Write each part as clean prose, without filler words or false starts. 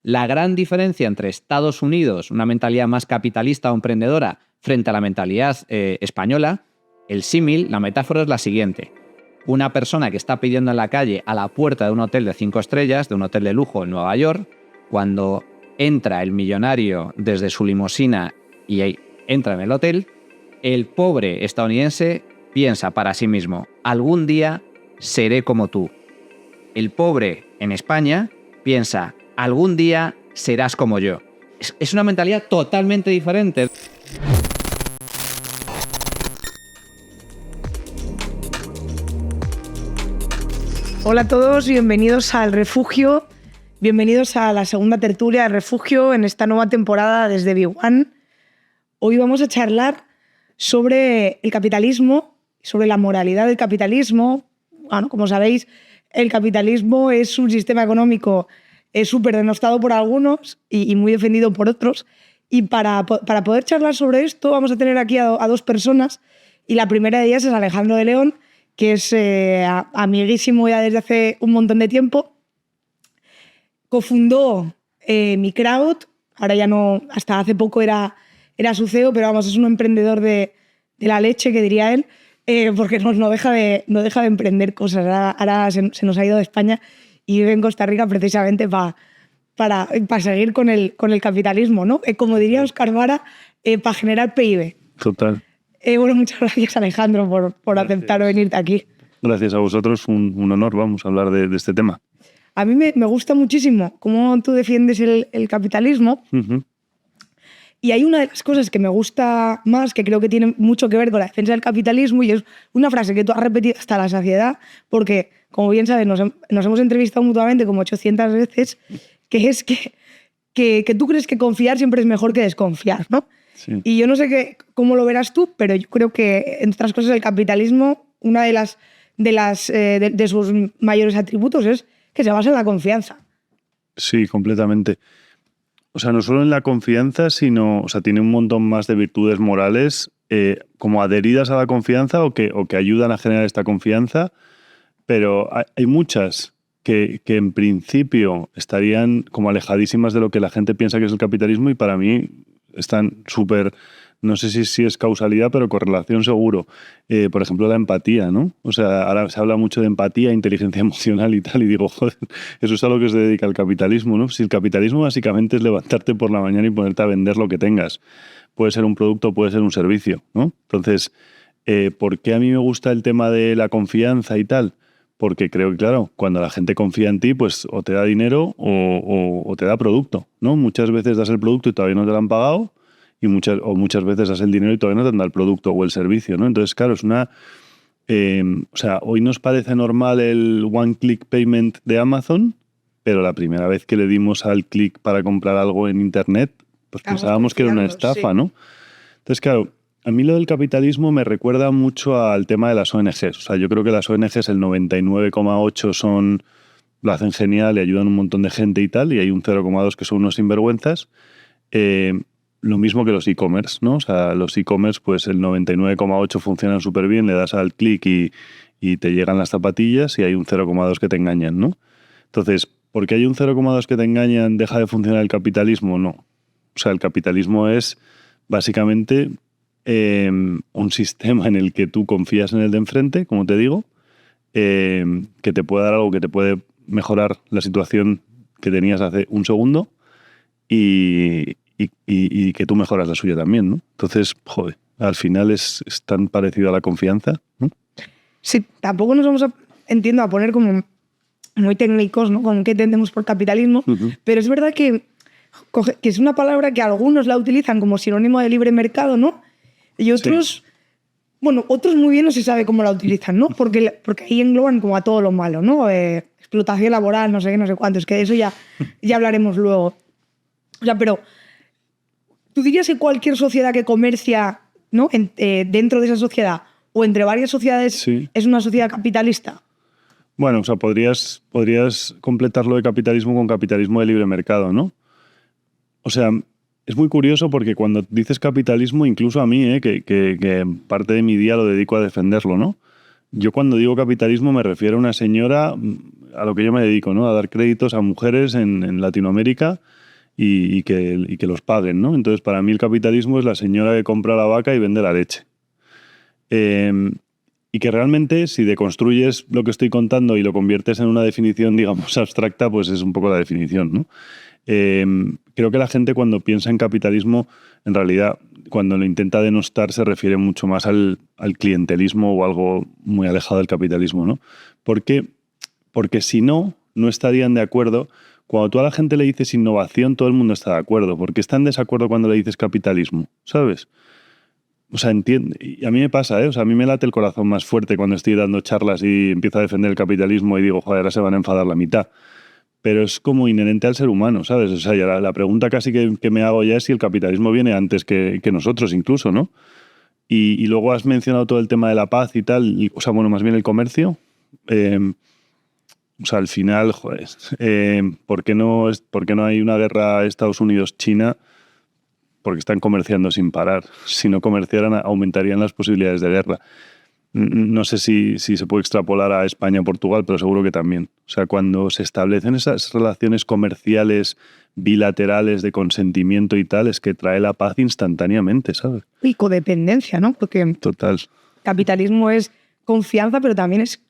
La gran diferencia entre Estados Unidos, una mentalidad más capitalista o emprendedora, frente a la mentalidad española, el símil, la metáfora es la siguiente. Una persona que está pidiendo en la calle a la puerta de un hotel de 5 estrellas, de un hotel de lujo en Nueva York, cuando entra el millonario desde su limusina y entra en el hotel, el pobre estadounidense piensa para sí mismo, algún día seré como tú. El pobre en España piensa, algún día serás como yo. Es una mentalidad totalmente diferente. Hola a todos, bienvenidos al Refugio, bienvenidos a la segunda tertulia del Refugio en esta nueva temporada desde Big One. Hoy vamos a charlar sobre el capitalismo, sobre la moralidad del capitalismo. Bueno, como sabéis, el capitalismo es un sistema económico súper denostado por algunos y muy defendido por otros. Y para poder charlar sobre esto vamos a tener aquí a dos personas, y la primera de ellas es Alejandro de León, que es amiguísimo ya desde hace un montón de tiempo. Cofundó MiCrowd, ahora ya no, hasta hace poco era su CEO, pero vamos, es un emprendedor de la leche, que diría él, porque no deja de emprender cosas. Ahora se nos ha ido de España y vive en Costa Rica precisamente para seguir con el capitalismo, ¿no? Como diría Óscar Vara, para generar PIB. Total. Bueno, muchas gracias, Alejandro, por aceptar venirte aquí. Gracias a vosotros, un honor, vamos a hablar de este tema. A mí me gusta muchísimo cómo tú defiendes el capitalismo. Uh-huh. Y hay una de las cosas que me gusta más, que creo que tiene mucho que ver con la defensa del capitalismo, y es una frase que tú has repetido hasta la saciedad, porque, como bien sabes, nos hemos entrevistado mutuamente como 800 veces, que es que tú crees que confiar siempre es mejor que desconfiar, ¿no? Sí. Y yo no sé cómo lo verás tú, pero yo creo que, entre otras cosas, el capitalismo, una de sus mayores atributos es que se basa en la confianza. Sí, completamente. O sea, no solo en la confianza, sino, o sea, tiene un montón más de virtudes morales como adheridas a la confianza o que ayudan a generar esta confianza, pero hay muchas que en principio estarían como alejadísimas de lo que la gente piensa que es el capitalismo, y para mí están súper, no sé si es causalidad, pero correlación seguro. Por ejemplo, la empatía, ¿no? O sea, ahora se habla mucho de empatía, inteligencia emocional y tal, y digo, joder, eso es a lo que se dedica el capitalismo, ¿no? Si el capitalismo básicamente es levantarte por la mañana y ponerte a vender lo que tengas. Puede ser un producto, puede ser un servicio, ¿no? Entonces, ¿por qué a mí me gusta el tema de la confianza y tal? Porque creo que, claro, cuando la gente confía en ti, pues o te da dinero o te da producto, ¿no? Muchas veces das el producto y todavía no te lo han pagado, y muchas veces das el dinero y todavía no te han dado el producto o el servicio, ¿no? Entonces, claro, es una... o sea, hoy nos parece normal el one-click payment de Amazon, pero la primera vez que le dimos al click para comprar algo en Internet, pues pensábamos que era una estafa, sí, ¿no? Entonces, claro, a mí lo del capitalismo me recuerda mucho al tema de las ONGs. O sea, yo creo que las ONGs, el 99,8 lo hacen genial y ayudan a un montón de gente y tal, y hay un 0,2 que son unos sinvergüenzas. Lo mismo que los e-commerce, ¿no? O sea, los e-commerce, pues el 99,8 funcionan súper bien, le das al clic y te llegan las zapatillas, y hay un 0,2 que te engañan, ¿no? Entonces, ¿porque hay un 0,2 que te engañan, deja de funcionar el capitalismo? No. O sea, el capitalismo es básicamente un sistema en el que tú confías en el de enfrente, como te digo, que te puede dar algo que te puede mejorar la situación que tenías hace un segundo, y que tú mejoras la suya también, ¿no? Entonces, joder, al final es tan parecido a la confianza, ¿no? Sí, tampoco nos vamos a poner como muy técnicos, ¿no? Con qué entendemos por capitalismo, pero es verdad que es una palabra que algunos la utilizan como sinónimo de libre mercado, ¿no? Y otros, sí, bueno, otros muy bien no se sabe cómo la utilizan, ¿no? Porque ahí engloban como a todo lo malo, ¿no? Explotación laboral, no sé qué, no sé cuánto. Es que de eso ya hablaremos luego. O sea, pero ¿tú dirías que cualquier sociedad que comercia, ¿no? Dentro de esa sociedad o entre varias sociedades, sí, es una sociedad capitalista? Bueno, o sea, podrías completarlo de capitalismo con capitalismo de libre mercado, ¿no? O sea, es muy curioso porque cuando dices capitalismo, incluso a mí, que parte de mi día lo dedico a defenderlo, ¿no? Yo cuando digo capitalismo me refiero a una señora a lo que yo me dedico, ¿no? A dar créditos a mujeres en Latinoamérica y que los paguen, ¿no? Entonces, para mí el capitalismo es la señora que compra la vaca y vende la leche. Y que realmente, si deconstruyes lo que estoy contando y lo conviertes en una definición, digamos, abstracta, pues es un poco la definición, ¿no? Creo que la gente cuando piensa en capitalismo, en realidad, cuando lo intenta denostar, se refiere mucho más al clientelismo o algo muy alejado del capitalismo, ¿no? Porque si no estarían de acuerdo. Cuando tú a la gente le dices innovación, todo el mundo está de acuerdo. ¿Por qué está en desacuerdo cuando le dices capitalismo? ¿Sabes? O sea, entiende. Y a mí me pasa, ¿eh? O sea, a mí me late el corazón más fuerte cuando estoy dando charlas y empiezo a defender el capitalismo y digo, joder, ahora se van a enfadar la mitad. Pero es como inherente al ser humano, ¿sabes? O sea, ya la pregunta casi que me hago ya es si el capitalismo viene antes que nosotros incluso, ¿no? Y luego has mencionado todo el tema de la paz y tal, o sea, bueno, más bien el comercio. O sea, al final, joder, ¿por qué no hay una guerra Estados Unidos-China? Porque están comerciando sin parar. Si no comerciaran, aumentarían las posibilidades de guerra. No sé si se puede extrapolar a España o Portugal, pero seguro que también. O sea, cuando se establecen esas relaciones comerciales bilaterales de consentimiento y tal, es que trae la paz instantáneamente, ¿sabes? Y codependencia, ¿no? Porque Total. Capitalismo es confianza, pero también es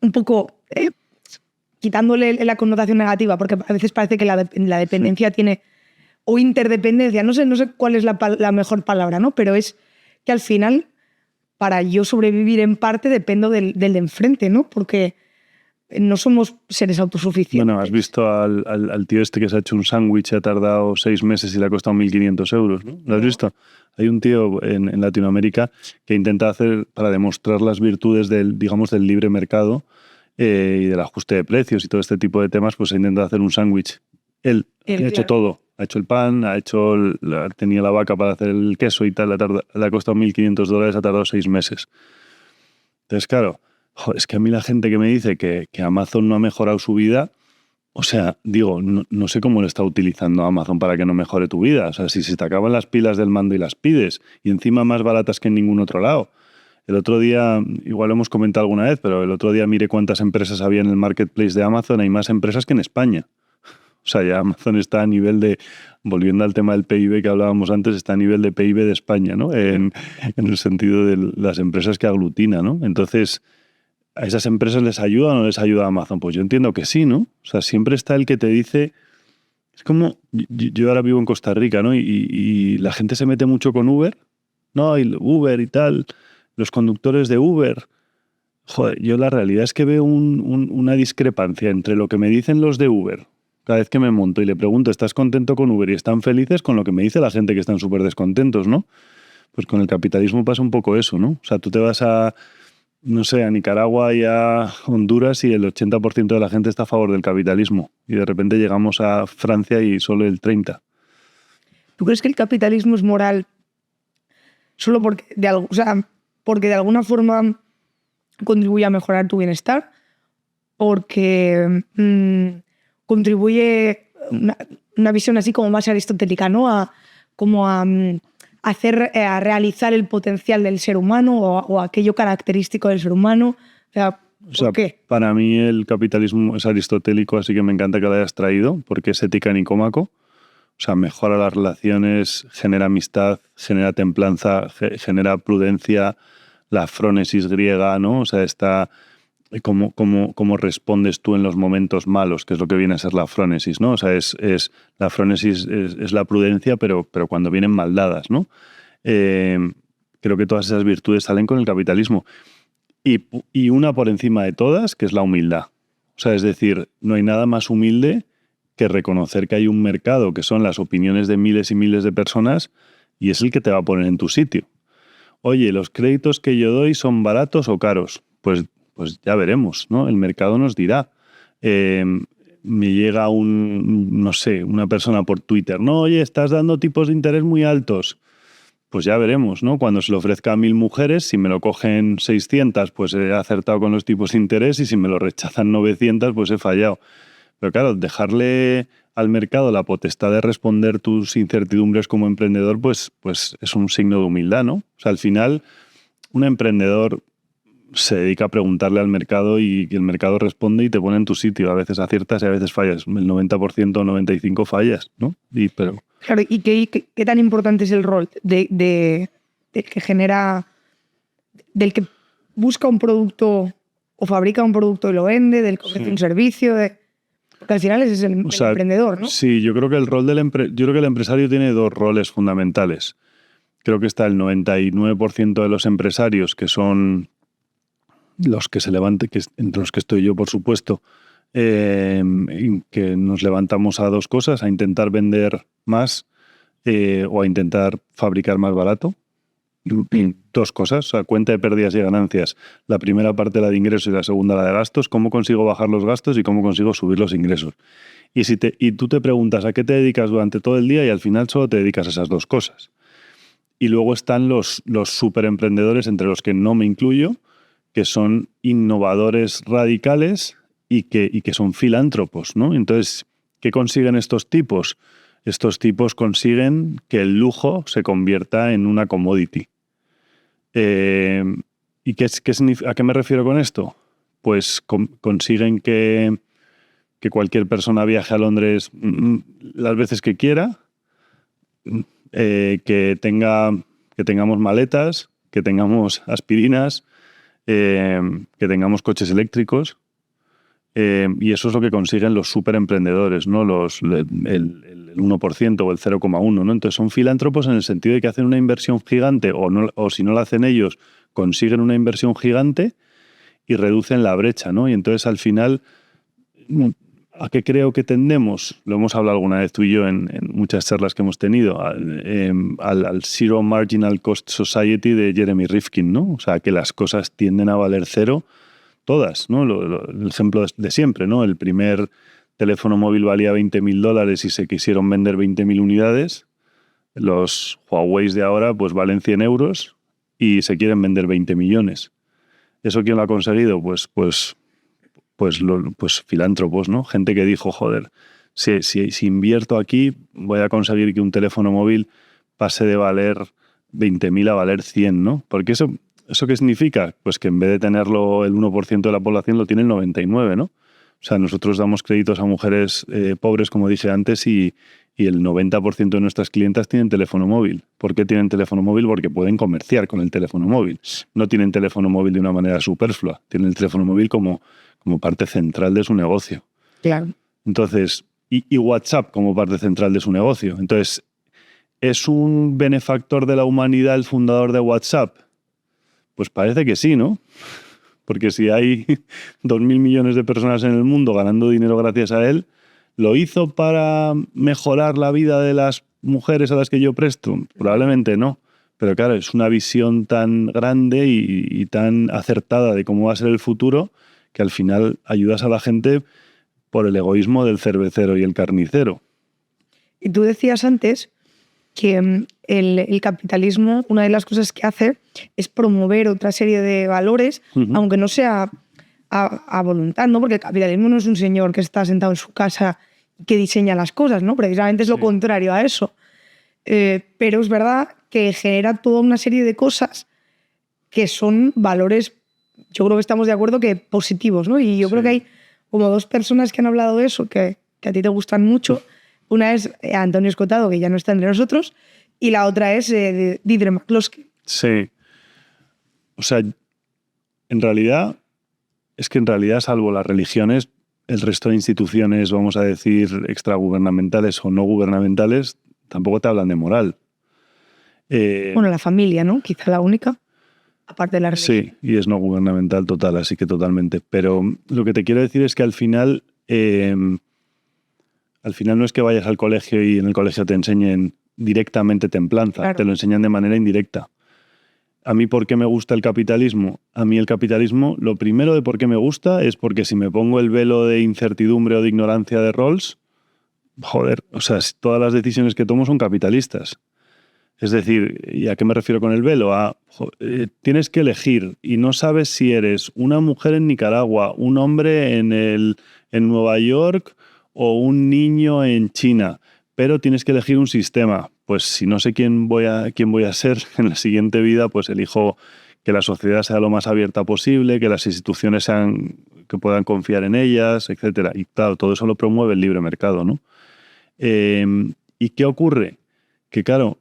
un poco quitándole la connotación negativa, porque a veces parece que la dependencia tiene, o interdependencia, no sé cuál es la mejor palabra, ¿no? Pero es que al final, para yo sobrevivir en parte, dependo del de enfrente, ¿no? Porque no somos seres autosuficientes. Bueno, has visto al tío este que se ha hecho un sándwich y ha tardado 6 meses y le ha costado 1.500 euros, ¿no? ¿Lo has visto? Hay un tío en Latinoamérica que intenta hacer, para demostrar las virtudes del libre mercado y del ajuste de precios y todo este tipo de temas, pues intenta hacer un sándwich. Él ha hecho todo. Ha hecho el pan, tenía la vaca para hacer el queso y tal, le ha costado $1.500, ha tardado 6 meses. Entonces, claro, joder, es que a mí la gente que me dice que Amazon no ha mejorado su vida, o sea, digo, no sé cómo lo está utilizando Amazon para que no mejore tu vida. O sea, si se te acaban las pilas del mando y las pides, y encima más baratas que en ningún otro lado. El otro día, igual lo hemos comentado alguna vez, pero el otro día miré cuántas empresas había en el marketplace de Amazon. Hay más empresas que en España. O sea, ya Amazon está a nivel de, volviendo al tema del PIB que hablábamos antes, está a nivel de PIB de España, ¿no? En el sentido de las empresas que aglutina, ¿no? Entonces, ¿a esas empresas les ayuda o no les ayuda a Amazon? Pues yo entiendo que sí, ¿no? O sea, siempre está el que te dice... Es como... Yo ahora vivo en Costa Rica, ¿no? Y la gente se mete mucho con Uber, ¿no? Y Uber y tal... Los conductores de Uber, joder, yo la realidad es que veo una discrepancia entre lo que me dicen los de Uber cada vez que me monto y le pregunto, ¿estás contento con Uber? Y están felices con lo que me dice la gente que están súper descontentos, ¿no? Pues con el capitalismo pasa un poco eso, ¿no? O sea, tú te vas a, no sé, a Nicaragua y a Honduras y el 80% de la gente está a favor del capitalismo. Y de repente llegamos a Francia y solo el 30%. ¿Tú crees que el capitalismo es moral solo porque de alguna forma contribuye a mejorar tu bienestar? Porque contribuye una visión así como más aristotélica, ¿no? A realizar el potencial del ser humano o aquello característico del ser humano. O sea, ¿por qué? Para mí el capitalismo es aristotélico, así que me encanta que lo hayas traído, porque es ética nicómaco. O sea, mejora las relaciones, genera amistad, genera templanza, genera prudencia, la frónesis griega, ¿no? O sea, está cómo respondes tú en los momentos malos, que es lo que viene a ser la frónesis, ¿no? O sea, la frónesis es la prudencia, pero cuando vienen mal dadas, ¿no? Creo que todas esas virtudes salen con el capitalismo. Y una por encima de todas, que es la humildad. O sea, es decir, no hay nada más humilde que reconocer que hay un mercado, que son las opiniones de miles y miles de personas, y es el que te va a poner en tu sitio. Oye, ¿los créditos que yo doy son baratos o caros? Pues ya veremos, ¿no? El mercado nos dirá. Me llega una persona por Twitter, no, oye, estás dando tipos de interés muy altos. Pues ya veremos, ¿no? Cuando se lo ofrezca a 1.000 mujeres, si me lo cogen 600, pues he acertado con los tipos de interés, y si me lo rechazan 900, pues he fallado. Pero claro, dejarle al mercado la potestad de responder tus incertidumbres como emprendedor, pues es un signo de humildad, ¿no? O sea, al final, un emprendedor se dedica a preguntarle al mercado y el mercado responde y te pone en tu sitio. A veces aciertas y a veces fallas. El 90% o 95% fallas, ¿no? Claro, ¿y qué tan importante es el rol del que genera, del que busca un producto o fabrica un producto y lo vende, del que ofrece un servicio? Porque al final ese es el emprendedor, ¿no? Sí, yo creo que el rol yo creo que el empresario tiene dos roles fundamentales. Creo que está el 99% de los empresarios, que son los que se levantan, entre los que estoy yo, por supuesto, que nos levantamos a dos cosas, a intentar vender más o a intentar fabricar más barato. Dos cosas, o sea, cuenta de pérdidas y ganancias. La primera parte la de ingresos y la segunda la de gastos. ¿Cómo consigo bajar los gastos y cómo consigo subir los ingresos? Y tú te preguntas a qué te dedicas durante todo el día y al final solo te dedicas a esas dos cosas. Y luego están los superemprendedores, entre los que no me incluyo, que son innovadores radicales y que son filántropos, ¿no? Entonces, ¿qué consiguen estos tipos? Estos tipos consiguen que el lujo se convierta en una commodity. ¿Y a qué me refiero con esto? Pues consiguen que cualquier persona viaje a Londres las veces que quiera, que tengamos maletas, que tengamos aspirinas, que tengamos coches eléctricos. Y eso es lo que consiguen los superemprendedores, ¿no? El 1% o el 0,1%, ¿no? Entonces son filántropos en el sentido de que hacen una inversión gigante o si no la hacen ellos, consiguen una inversión gigante y reducen la brecha, ¿no? Y entonces al final, ¿a qué creo que tendemos? Lo hemos hablado alguna vez tú y yo en muchas charlas que hemos tenido, al Zero Marginal Cost Society de Jeremy Rifkin, ¿no? O sea, que las cosas tienden a valer cero todas, ¿no? El ejemplo de siempre, ¿no? El primer teléfono móvil valía $20.000 y se quisieron vender 20.000 unidades. Los Huawei de ahora pues valen 100 euros y se quieren vender 20 millones. ¿Eso quién lo ha conseguido? Pues filántropos, ¿no? Gente que dijo, joder, si invierto aquí voy a conseguir que un teléfono móvil pase de valer 20.000 a valer 100, ¿no? Porque ¿eso qué significa? Pues que en vez de tenerlo el 1% de la población lo tiene el 99%, ¿no? O sea, nosotros damos créditos a mujeres pobres, como dije antes, y el 90% de nuestras clientas tienen teléfono móvil. ¿Por qué tienen teléfono móvil? Porque pueden comerciar con el teléfono móvil. No tienen teléfono móvil de una manera superflua. Tienen el teléfono móvil como parte central de su negocio. Claro. Entonces, y WhatsApp como parte central de su negocio. Entonces, ¿es un benefactor de la humanidad el fundador de WhatsApp? Pues parece que sí, ¿no? Porque si hay 2.000 millones de personas en el mundo ganando dinero gracias a él, ¿lo hizo para mejorar la vida de las mujeres a las que yo presto? Probablemente no. Pero claro, es una visión tan grande y tan acertada de cómo va a ser el futuro que al final ayudas a la gente por el egoísmo del cervecero y el carnicero. Y tú decías antes que el capitalismo, una de las cosas que hace es promover otra serie de valores, aunque no sea a voluntad, ¿no? Porque el capitalismo no es un señor que está sentado en su casa y que diseña las cosas, ¿no? Precisamente es lo contrario a eso. Pero es verdad que genera toda una serie de cosas que son valores, yo creo que estamos de acuerdo, que positivos, ¿no? Y yo creo que hay como dos personas que han hablado de eso, que a ti te gustan mucho. Una es Antonio Escotado, que ya no está entre nosotros, y la otra es Deirdre McCloskey. Sí. O sea, en realidad, salvo las religiones, el resto de instituciones, vamos a decir, extragubernamentales o no gubernamentales, tampoco te hablan de moral. Bueno, la familia, ¿no? Quizá la única, aparte de la religión. Sí, y es no gubernamental total, así que totalmente. Pero lo que te quiero decir es que al final no es que vayas al colegio y en el colegio te enseñen directamente templanza, claro. Te lo enseñan de manera indirecta. ¿A mí por qué me gusta el capitalismo? A mí el capitalismo, lo primero de por qué me gusta es porque si me pongo el velo de incertidumbre o de ignorancia de Rawls, joder, o sea, todas las decisiones que tomo son capitalistas. Es decir, ¿y a qué me refiero con el velo? Tienes que elegir y no sabes si eres una mujer en Nicaragua, un hombre en Nueva York o un niño en China, pero tienes que elegir un sistema. Pues si no sé quién voy a ser en la siguiente vida, pues elijo que la sociedad sea lo más abierta posible, que las instituciones que puedan confiar en ellas, etcétera. Y claro, todo eso lo promueve el libre mercado, ¿no? ¿Y qué ocurre? Que claro,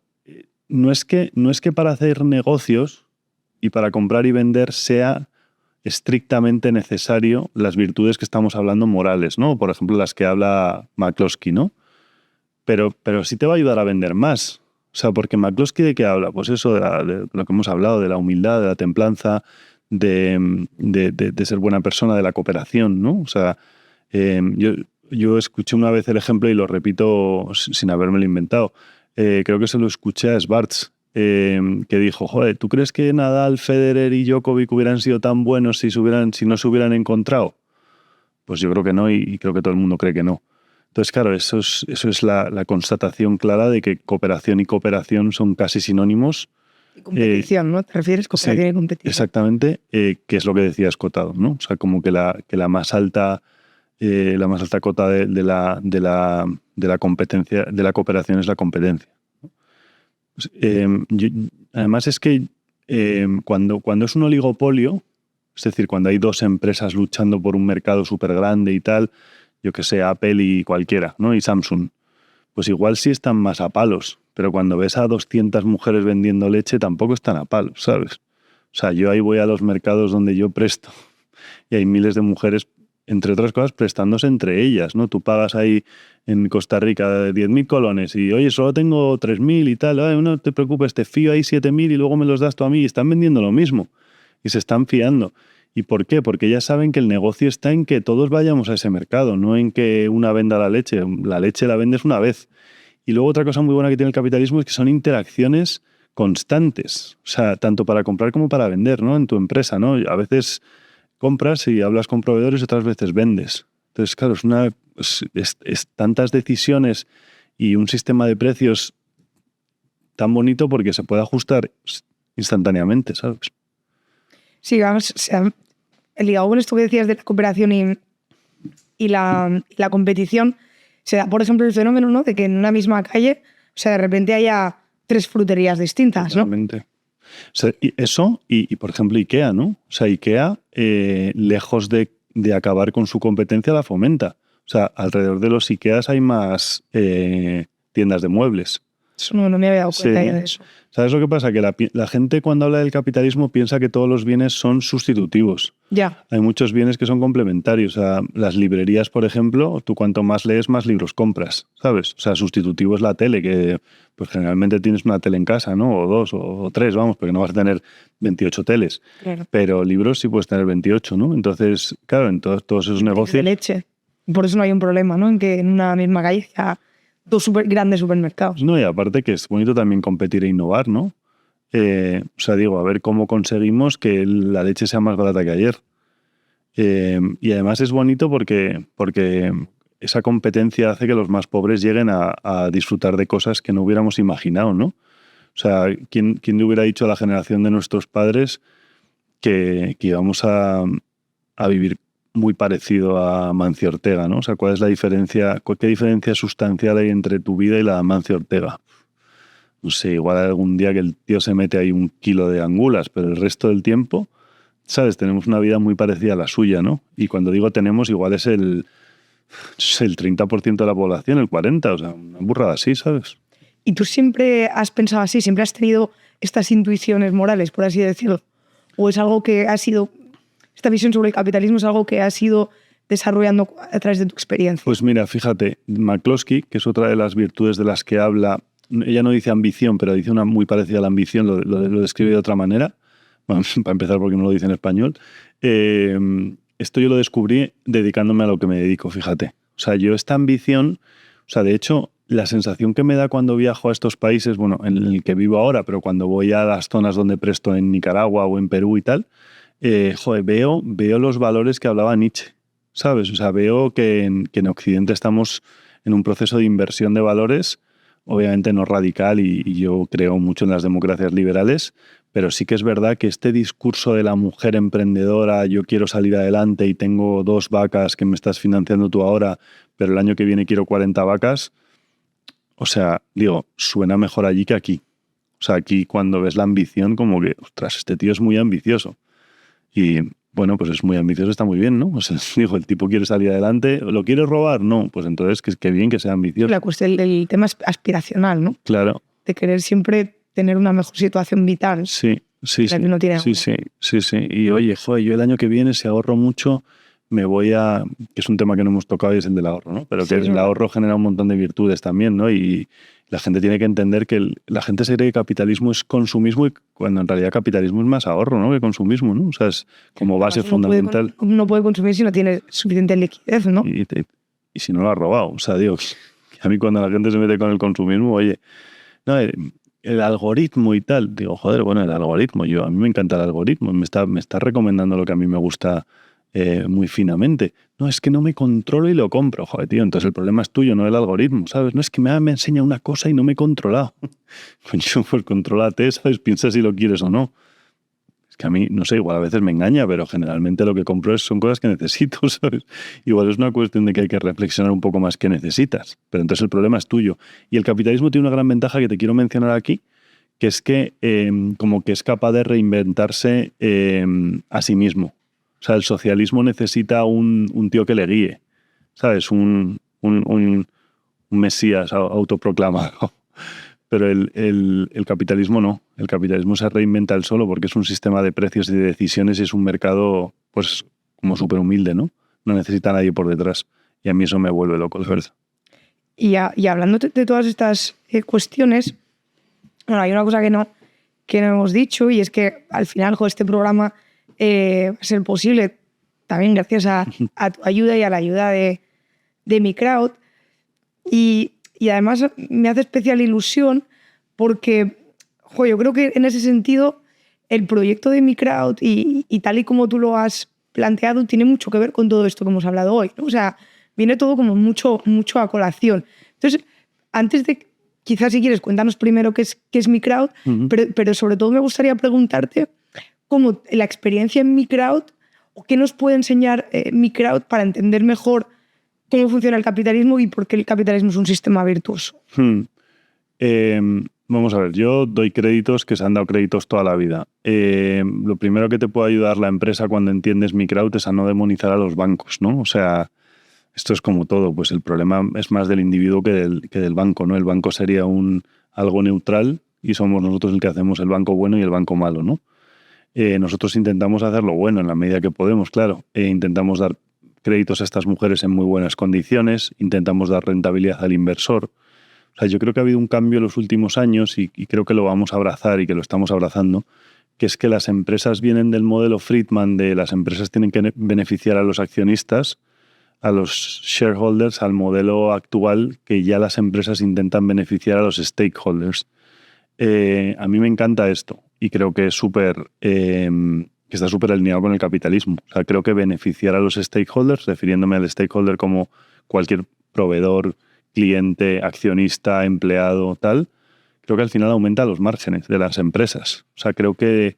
no es que para hacer negocios y para comprar y vender sea estrictamente necesario las virtudes que estamos hablando morales, ¿no? Por ejemplo, las que habla McCloskey, ¿no? Pero sí te va a ayudar a vender más. O sea, porque McCloskey, ¿de qué habla? Pues eso, de lo que hemos hablado, de la humildad, de la templanza, de ser buena persona, de la cooperación, ¿no? O sea, yo escuché una vez el ejemplo y lo repito sin habérmelo inventado. Creo que se lo escuché a Schwartz, que dijo, joder, ¿tú crees que Nadal, Federer y Djokovic hubieran sido tan buenos si no se hubieran encontrado? Pues yo creo que no, y creo que todo el mundo cree que no. Entonces, claro, eso es la constatación clara de que cooperación y cooperación son casi sinónimos. Y competición, ¿no? ¿Te refieres? Cooperación y competición. Exactamente, que es lo que decía Escotado, ¿no? O sea, como que la más alta cota de la competencia, de la cooperación es la competencia. Además es que cuando es un oligopolio, es decir, cuando hay dos empresas luchando por un mercado súper grande y tal, yo que sé, Apple y cualquiera, ¿no? Y Samsung, pues igual sí están más a palos, pero cuando ves a 200 mujeres vendiendo leche tampoco están a palos, ¿sabes? O sea, yo ahí voy a los mercados donde yo presto y hay miles de mujeres, entre otras cosas, prestándose entre ellas, ¿no? Tú pagas ahí en Costa Rica 10.000 colones y, oye, solo tengo 3.000 y tal, ay, no te preocupes, te fío ahí 7.000 y luego me los das tú a mí, y están vendiendo lo mismo y se están fiando. ¿Y por qué? Porque ellas saben que el negocio está en que todos vayamos a ese mercado, no en que una venda la leche. La leche la vendes una vez. Y luego otra cosa muy buena que tiene el capitalismo es que son interacciones constantes, o sea, tanto para comprar como para vender, ¿no? En tu empresa, ¿no? A veces compras y hablas con proveedores y otras veces vendes. Entonces, claro, es tantas decisiones y un sistema de precios tan bonito porque se puede ajustar instantáneamente, ¿sabes? Sí, vamos, o sea, ligado con esto que decías de la cooperación y la competición, se da, por ejemplo, el fenómeno, ¿no? De que en una misma calle, o sea, de repente haya 3 fruterías distintas, ¿no? Totalmente. O sea, y por ejemplo, IKEA, ¿no? O sea, IKEA, lejos de acabar con su competencia, la fomenta. O sea, alrededor de los IKEAs hay más tiendas de muebles. Eso no me había dado cuenta ya de eso. ¿Sabes lo que pasa? Que la gente cuando habla del capitalismo piensa que todos los bienes son sustitutivos. Ya. Hay muchos bienes que son complementarios. O sea, las librerías, por ejemplo, tú cuanto más lees, más libros compras, ¿sabes? O sea, sustitutivo es la tele, que pues generalmente tienes una tele en casa, ¿no? O 2 o 3, vamos, porque no vas a tener 28 teles. Claro. Pero libros sí puedes tener 28, ¿no? Entonces, claro, en todos esos negocios... De leche. Por eso no hay un problema, ¿no? En que en una misma calle haya 2 grandes supermercados. No, y aparte que es bonito también competir e innovar, ¿no? O sea, digo, a ver cómo conseguimos que la leche sea más barata que ayer. Y además es bonito porque esa competencia hace que los más pobres lleguen a disfrutar de cosas que no hubiéramos imaginado, ¿no? O sea, ¿quién le hubiera dicho a la generación de nuestros padres que íbamos a vivir muy parecido a Mancio Ortega, ¿no? O sea, ¿cuál es la diferencia? ¿Qué diferencia sustancial hay entre tu vida y la de Mancio Ortega? No sé, igual algún día que el tío se mete ahí 1 kilo de angulas, pero el resto del tiempo, ¿sabes? Tenemos una vida muy parecida a la suya, ¿no? Y cuando digo tenemos, igual es el 30% de la población, el 40%, o sea, una burrada así, ¿sabes? ¿Y tú siempre has pensado así? ¿Siempre has tenido estas intuiciones morales, por así decirlo? ¿O es algo que ha sido... Esta visión sobre el capitalismo es algo que has ido desarrollando a través de tu experiencia? Pues mira, fíjate, McCloskey, que es otra de las virtudes de las que habla, ella no dice ambición, pero dice una muy parecida a la ambición, lo describe de otra manera, bueno, para empezar porque no lo dice en español. Esto yo lo descubrí dedicándome a lo que me dedico, fíjate. O sea, yo esta ambición, o sea, de hecho, la sensación que me da cuando viajo a estos países, bueno, en el que vivo ahora, pero cuando voy a las zonas donde presto en Nicaragua o en Perú y tal, joder, veo los valores que hablaba Nietzsche, ¿sabes? O sea, veo que en Occidente estamos en un proceso de inversión de valores, obviamente no radical, y yo creo mucho en las democracias liberales, pero sí que es verdad que este discurso de la mujer emprendedora, yo quiero salir adelante y tengo 2 vacas que me estás financiando tú ahora, pero el año que viene quiero 40 vacas, o sea, digo, suena mejor allí que aquí. O sea, aquí cuando ves la ambición, como que, ostras, este tío es muy ambicioso. Y bueno, pues es muy ambicioso, está muy bien, ¿no? O sea, digo, el tipo quiere salir adelante, ¿lo quiere robar? No, pues entonces qué bien que sea ambicioso. La cuestión, el tema es aspiracional, ¿no? Claro. De querer siempre tener una mejor situación vital. Sí. La que uno tiene sí. Y oye, joder, yo el año que viene, si ahorro mucho, me voy a... que es un tema que no hemos tocado y es el del ahorro, ¿no? Pero que el ahorro genera un montón de virtudes también, ¿no? Y la gente tiene que entender que la gente se cree que capitalismo es consumismo y cuando en realidad capitalismo es más ahorro, ¿no? Que consumismo, ¿no? O sea, es como base fundamental. No puede consumir si no tiene suficiente liquidez, ¿no? Y si no lo ha robado. O sea, digo, que a mí cuando la gente se mete con el consumismo, oye, no, el algoritmo y tal, digo, joder, bueno, el algoritmo, a mí me encanta el algoritmo, me está recomendando lo que a mí me gusta muy finamente. No, es que no me controlo y lo compro, joder, tío, entonces el problema es tuyo, no el algoritmo, ¿sabes? No es que me enseña una cosa y no me he controlado. Coño, pues contrólate, ¿sabes? Piensa si lo quieres o no. Es que a mí, no sé, igual a veces me engaña, pero generalmente lo que compro son cosas que necesito, ¿sabes? Igual es una cuestión de que hay que reflexionar un poco más qué necesitas, pero entonces el problema es tuyo. Y el capitalismo tiene una gran ventaja que te quiero mencionar aquí, que es que como que es capaz de reinventarse a sí mismo. O sea, el socialismo necesita un tío que le guíe, ¿sabes? Un mesías autoproclamado. Pero el capitalismo no. El capitalismo se reinventa él solo porque es un sistema de precios y de decisiones y es un mercado, pues, como súper humilde, ¿no? No necesita a nadie por detrás. Y a mí eso me vuelve loco, de verdad. Y hablando de todas estas cuestiones, bueno, hay una cosa que no hemos dicho y es que al final este programa va a ser posible también gracias a tu ayuda y a la ayuda de mi crowd. Y además me hace especial ilusión porque yo creo que en ese sentido el proyecto de mi crowd y tal y como tú lo has planteado tiene mucho que ver con todo esto que hemos hablado hoy, ¿no? O sea, viene todo como mucho a colación. Entonces, antes de, quizás si quieres, cuéntanos primero qué es mi crowd, pero sobre todo me gustaría preguntarte cómo la experiencia en mi crowd o qué nos puede enseñar mi crowd para entender mejor cómo funciona el capitalismo y por qué el capitalismo es un sistema virtuoso. Vamos a ver, yo doy créditos que se han dado créditos toda la vida. Lo primero que te puede ayudar la empresa cuando entiendes mi crowd es a no demonizar a los bancos, ¿no? O sea, esto es como todo, pues el problema es más del individuo que del banco, ¿no? El banco sería algo neutral y somos nosotros el que hacemos el banco bueno y el banco malo, ¿no? Nosotros intentamos hacerlo bueno en la medida que podemos, claro. Intentamos dar créditos a estas mujeres en muy buenas condiciones, intentamos dar rentabilidad al inversor. O sea, yo creo que ha habido un cambio en los últimos años y creo que lo vamos a abrazar y que lo estamos abrazando, que es que las empresas vienen del modelo Friedman de las empresas tienen que beneficiar a los accionistas, a los shareholders, al modelo actual que ya las empresas intentan beneficiar a los stakeholders. A mí me encanta esto y creo que es que está súper alineado con el capitalismo. O sea, creo que beneficiar a los stakeholders, refiriéndome al stakeholder como cualquier proveedor, cliente, accionista, empleado, tal, creo que al final aumenta los márgenes de las empresas. O sea, creo que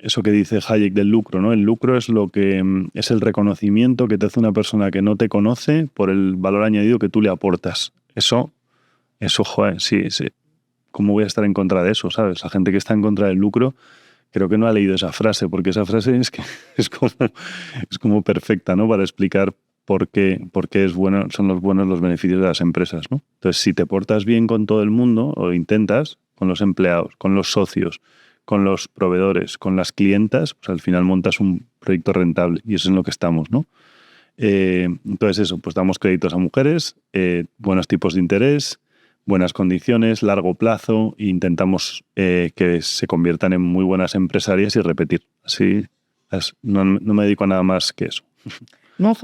eso que dice Hayek del lucro, ¿no? El lucro es es el reconocimiento que te hace una persona que no te conoce por el valor añadido que tú le aportas. Eso, joder, sí. ¿Cómo voy a estar en contra de eso, sabes? La gente que está en contra del lucro creo que no ha leído esa frase, porque esa frase es como perfecta, ¿no? Para explicar por qué son los beneficios de las empresas, ¿no? Entonces, si te portas bien con todo el mundo, o intentas, con los empleados, con los socios, con los proveedores, con las clientas, pues al final montas un proyecto rentable y eso es en lo que estamos, ¿no? Entonces eso, pues damos créditos a mujeres, buenos tipos de interés, buenas condiciones, largo plazo, e intentamos que se conviertan en muy buenas empresarias y repetir. Así no me dedico a nada más que eso. No,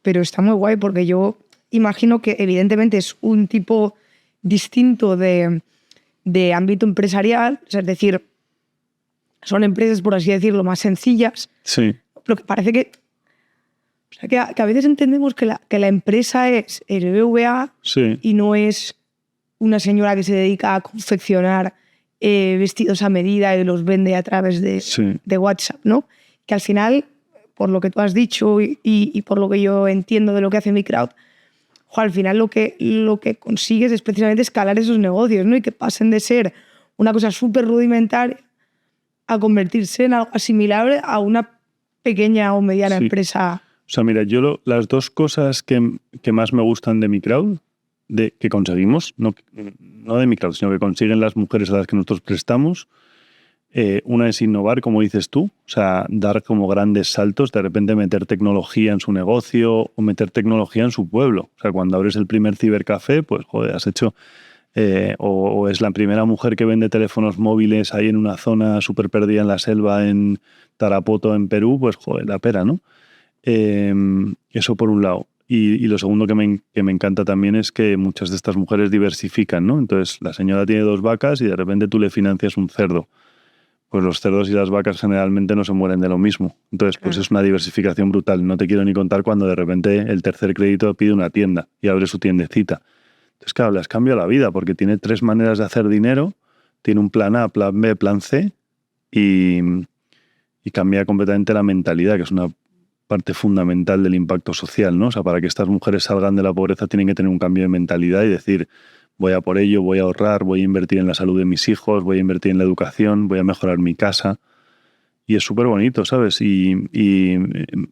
pero está muy guay porque yo imagino que evidentemente es un tipo distinto de ámbito empresarial, es decir, son empresas, por así decirlo, más sencillas. Sí. Pero que parece que a veces entendemos que la empresa es el BVA sí. Y no es una señora que se dedica a confeccionar vestidos a medida y los vende a través de WhatsApp, ¿no? Que al final, por lo que tú has dicho y por lo que yo entiendo de lo que hace mi crowd, al final lo que consigues es precisamente escalar esos negocios, ¿no? Y que pasen de ser una cosa súper rudimentaria a convertirse en algo asimilable a una pequeña o mediana empresa. O sea, mira, las dos cosas que más me gustan de mi crowd, que conseguimos, no de mi crowd, sino que consiguen las mujeres a las que nosotros prestamos, una es innovar, como dices tú, o sea, dar como grandes saltos, de repente meter tecnología en su negocio o meter tecnología en su pueblo. O sea, cuando abres el primer cibercafé, pues, joder, has hecho... o es la primera mujer que vende teléfonos móviles ahí en una zona súper perdida en la selva, en Tarapoto, en Perú, pues, joder, la pera, ¿no? Eso por un lado. Y lo segundo que me encanta también es que muchas de estas mujeres diversifican, ¿no? Entonces, la señora tiene 2 vacas y de repente tú le financias un cerdo. Pues los cerdos y las vacas generalmente no se mueren de lo mismo. Entonces, pues es una diversificación brutal. No te quiero ni contar cuando de repente el tercer crédito pide una tienda y abre su tiendecita. Entonces, claro, les cambia la vida porque tiene 3 maneras de hacer dinero, tiene un plan A, plan B, plan C y cambia completamente la mentalidad, que es una parte fundamental del impacto social, ¿no? O sea, para que estas mujeres salgan de la pobreza tienen que tener un cambio de mentalidad y decir... voy a por ello, voy a ahorrar, voy a invertir en la salud de mis hijos, voy a invertir en la educación, voy a mejorar mi casa. Y es súper bonito, ¿sabes? Y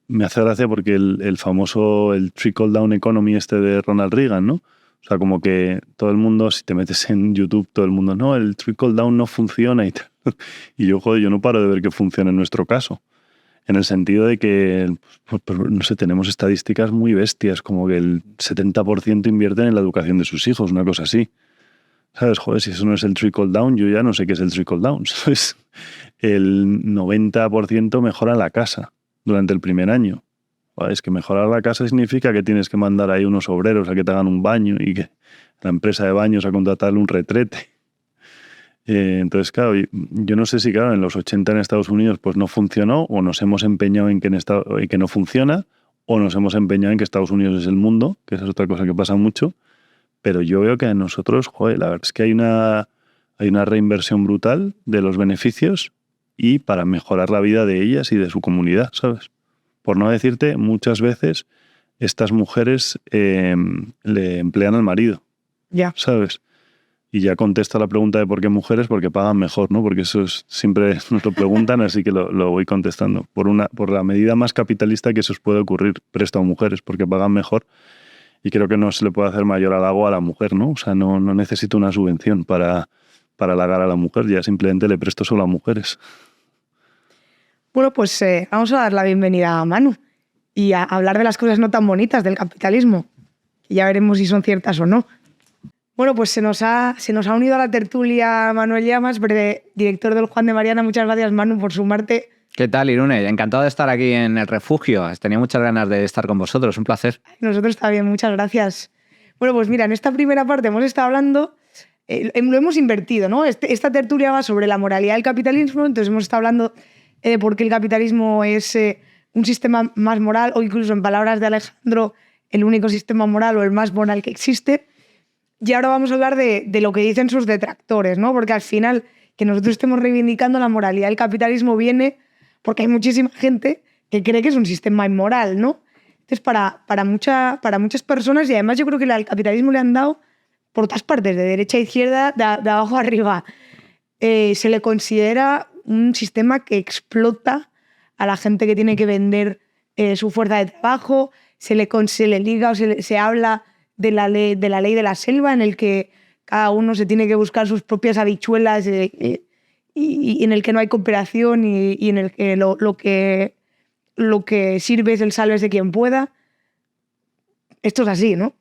me hace gracia porque el famoso, trickle-down economy de Ronald Reagan, ¿no? O sea, como que todo el mundo, si te metes en YouTube, todo el mundo, no, el trickle-down no funciona y tal. Y yo, joder, yo no paro de ver que funciona en nuestro caso. En el sentido de que, pues, no sé, tenemos estadísticas muy bestias, como que el 70% invierten en la educación de sus hijos, una cosa así. ¿Sabes? Joder, si eso no es el trickle down, yo ya no sé qué es el trickle down, ¿sabes? El 90% mejora la casa durante el primer año. Joder, es que mejorar la casa significa que tienes que mandar ahí unos obreros a que te hagan un baño y que la empresa de baños a contratarle un retrete. Entonces, claro, yo no sé si, claro, en los 80 en Estados Unidos pues no funcionó, o nos hemos empeñado en que no funciona, o nos hemos empeñado en que Estados Unidos es el mundo, que esa es otra cosa que pasa mucho. Pero yo veo que a nosotros, joder, la verdad es que hay una reinversión brutal de los beneficios y para mejorar la vida de ellas y de su comunidad, ¿sabes? Por no decirte, muchas veces estas mujeres le emplean al marido, ¿sabes? Y ya contesto la pregunta de por qué mujeres, porque pagan mejor, ¿no? Porque eso siempre nos lo preguntan, así que lo voy contestando. Por la medida más capitalista que se os puede ocurrir, presto a mujeres, porque pagan mejor. Y creo que no se le puede hacer mayor halago a la mujer, ¿no? O sea, no necesito una subvención para halagar a la mujer, ya simplemente le presto solo a mujeres. Bueno, pues vamos a dar la bienvenida a Manu y a hablar de las cosas no tan bonitas del capitalismo, que ya veremos si son ciertas o no. Bueno, pues se nos ha unido a la tertulia Manuel Llamas, director del Juan de Mariana. Muchas gracias, Manu, por sumarte. ¿Qué tal, Irune? Encantado de estar aquí en el refugio. Tenía muchas ganas de estar con vosotros. Un placer. Nosotros también, muchas gracias. Bueno, pues mira, en esta primera parte hemos estado hablando, lo hemos invertido, ¿no? Esta tertulia va sobre la moralidad del capitalismo, entonces hemos estado hablando de por qué el capitalismo es un sistema más moral, o incluso en palabras de Alejandro, el único sistema moral o el más moral que existe. Y ahora vamos a hablar de lo que dicen sus detractores, ¿no? Porque al final, que nosotros estemos reivindicando la moralidad del capitalismo viene porque hay muchísima gente que cree que es un sistema inmoral, ¿no? Entonces, para muchas personas, y además yo creo que al capitalismo le han dado por todas partes, de derecha a izquierda, de abajo a arriba, se le considera un sistema que explota a la gente que tiene que vender su fuerza de trabajo, se le liga o se habla de la ley de la selva, en el que cada uno se tiene que buscar sus propias habichuelas y en el que no hay cooperación y en el que lo que sirve es el sálvese quien pueda. Esto es así, ¿no?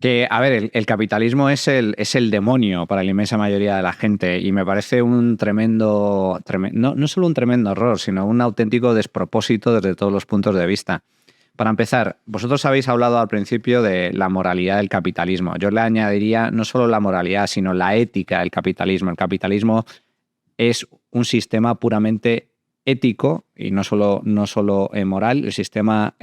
Que, a ver, el capitalismo es el demonio para la inmensa mayoría de la gente y me parece un tremendo no solo un tremendo error, sino un auténtico despropósito desde todos los puntos de vista. Para empezar, vosotros habéis hablado al principio de la moralidad del capitalismo. Yo le añadiría no solo la moralidad, sino la ética del capitalismo. El capitalismo es un sistema puramente ético y no solo moral, el sistema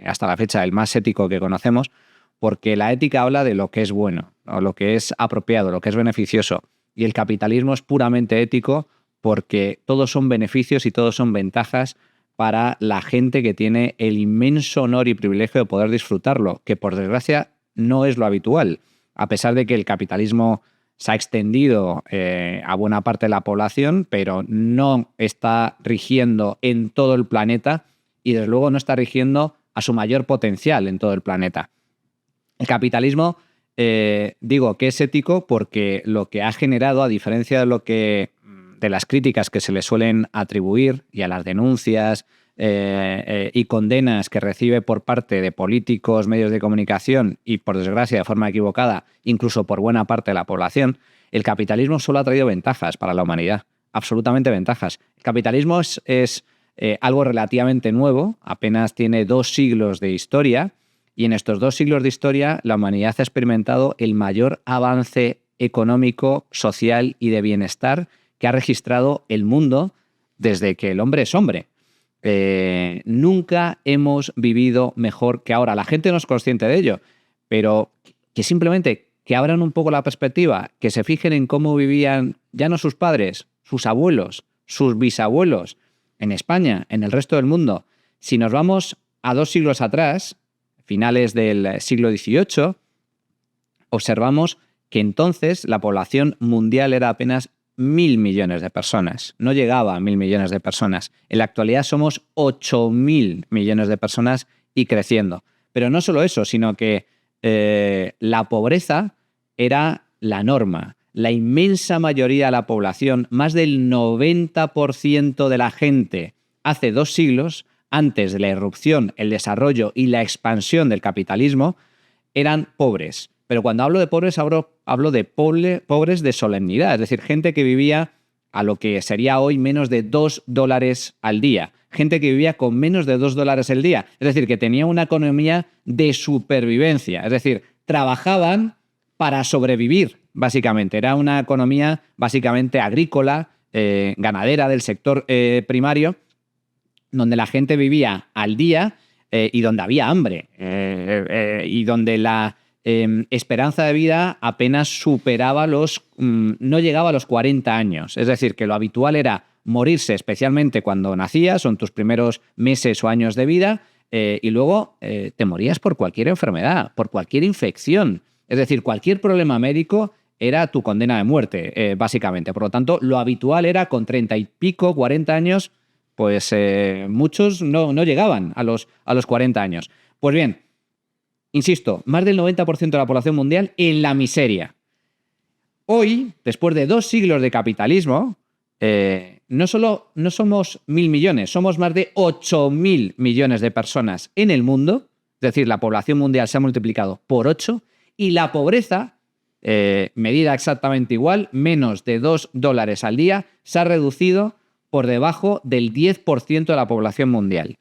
hasta la fecha el más ético que conocemos, porque la ética habla de lo que es bueno, o lo que es apropiado, lo que es beneficioso. Y el capitalismo es puramente ético porque todos son beneficios y todos son ventajas para la gente que tiene el inmenso honor y privilegio de poder disfrutarlo, que por desgracia no es lo habitual. A pesar de que el capitalismo se ha extendido a buena parte de la población, pero no está rigiendo en todo el planeta y desde luego no está rigiendo a su mayor potencial en todo el planeta. El capitalismo, digo que es ético porque lo que ha generado, a diferencia de las críticas que se le suelen atribuir y a las denuncias y condenas que recibe por parte de políticos, medios de comunicación y, por desgracia, de forma equivocada, incluso por buena parte de la población, el capitalismo solo ha traído ventajas para la humanidad, absolutamente ventajas. El capitalismo es algo relativamente nuevo, apenas tiene 2 siglos de historia, y en estos 2 siglos de historia la humanidad ha experimentado el mayor avance económico, social y de bienestar que ha registrado el mundo desde que el hombre es hombre. Nunca hemos vivido mejor que ahora. La gente no es consciente de ello, pero que simplemente que abran un poco la perspectiva, que se fijen en cómo vivían ya no sus padres, sus abuelos, sus bisabuelos, en España, en el resto del mundo. Si nos vamos a 2 siglos atrás, finales del siglo XVIII, observamos que entonces la población mundial era apenas 1.000 millones de personas. No llegaba a 1.000 millones de personas. En la actualidad somos 8.000 millones de personas y creciendo. Pero no solo eso, sino que la pobreza era la norma. La inmensa mayoría de la población, más del 90% de la gente, hace 2 siglos, antes de la irrupción, el desarrollo y la expansión del capitalismo, eran pobres. Pero cuando hablo de pobres, hablo de pobres de solemnidad, es decir, gente que vivía a lo que sería hoy menos de $2 al día. Gente que vivía con menos de $2 al día. Es decir, que tenía una economía de supervivencia. Es decir, trabajaban para sobrevivir, básicamente. Era una economía básicamente agrícola, ganadera del sector primario, donde la gente vivía al día y donde había hambre y donde la esperanza de vida apenas superaba no llegaba a los 40 años. Es decir, que lo habitual era morirse, especialmente cuando nacías, son tus primeros meses o años de vida, y luego te morías por cualquier enfermedad, por cualquier infección. Es decir, cualquier problema médico era tu condena de muerte, básicamente. Por lo tanto, lo habitual era con 30 y pico, 40 años, pues muchos no llegaban a los 40 años. Pues bien, insisto, más del 90% de la población mundial en la miseria. Hoy, después de 2 siglos de capitalismo, no somos 1.000 millones, somos más de 8.000 millones de personas en el mundo. Es decir, la población mundial se ha multiplicado por 8 y la pobreza, medida exactamente igual, menos de $2 al día, se ha reducido por debajo del 10% de la población mundial.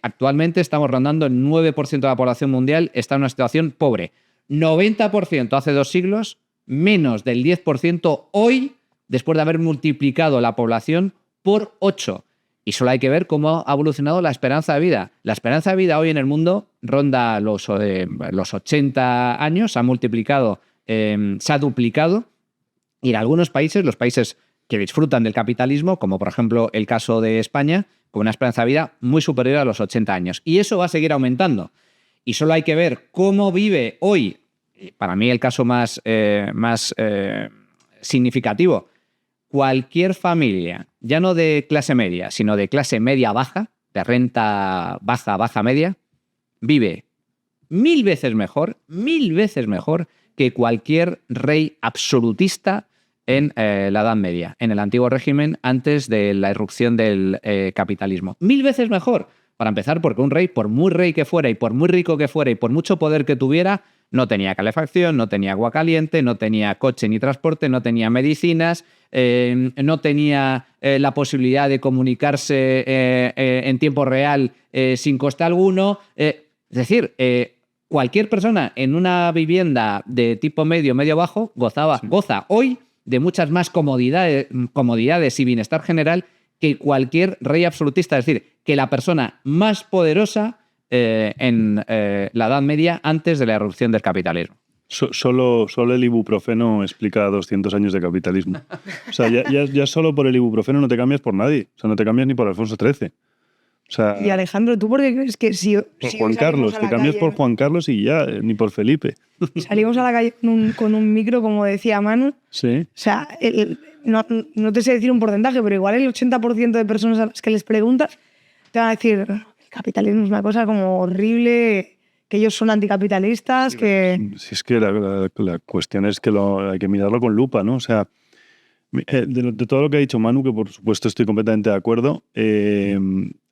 Actualmente estamos rondando el 9% de la población mundial está en una situación pobre. 90% hace 2 siglos, menos del 10% hoy, después de haber multiplicado la población por 8. Y solo hay que ver cómo ha evolucionado la esperanza de vida. La esperanza de vida hoy en el mundo ronda los 80 años, se ha multiplicado, se ha duplicado. Y en algunos países, los países que disfrutan del capitalismo, como por ejemplo el caso de España, con una esperanza de vida muy superior a los 80 años. Y eso va a seguir aumentando. Y solo hay que ver cómo vive hoy, para mí el caso más significativo, cualquier familia, ya no de clase media, sino de clase media-baja, de renta baja-media, vive 1000 veces mejor que cualquier rey absolutista en la Edad Media, en el antiguo régimen, antes de la irrupción del capitalismo. 1000 veces mejor. Para empezar, porque un rey, por muy rey que fuera y por muy rico que fuera y por mucho poder que tuviera, no tenía calefacción, no tenía agua caliente, no tenía coche ni transporte, no tenía medicinas, no tenía la posibilidad de comunicarse en tiempo real sin coste alguno. Es decir, cualquier persona en una vivienda de tipo medio-bajo goza hoy de muchas más comodidades y bienestar general que cualquier rey absolutista. Es decir, que la persona más poderosa en la Edad Media antes de la irrupción del capitalismo. Solo el ibuprofeno explica 200 años de capitalismo. O sea, ya solo por el ibuprofeno no te cambias por nadie. O sea, no te cambias ni por Alfonso XIII. O sea, Y Alejandro, ¿tú por qué crees que si Juan Carlos, te cambias por Juan Carlos y ya, ni por Felipe. salimos a la calle con un micro, como decía Manu? Sí. O sea, no te sé decir un porcentaje, pero igual el 80% de personas a las que les preguntas te van a decir el capitalismo es una cosa como horrible, que ellos son anticapitalistas, que... Si es que la cuestión es que hay que mirarlo con lupa, ¿no? O sea, de todo lo que ha dicho Manu, que por supuesto estoy completamente de acuerdo,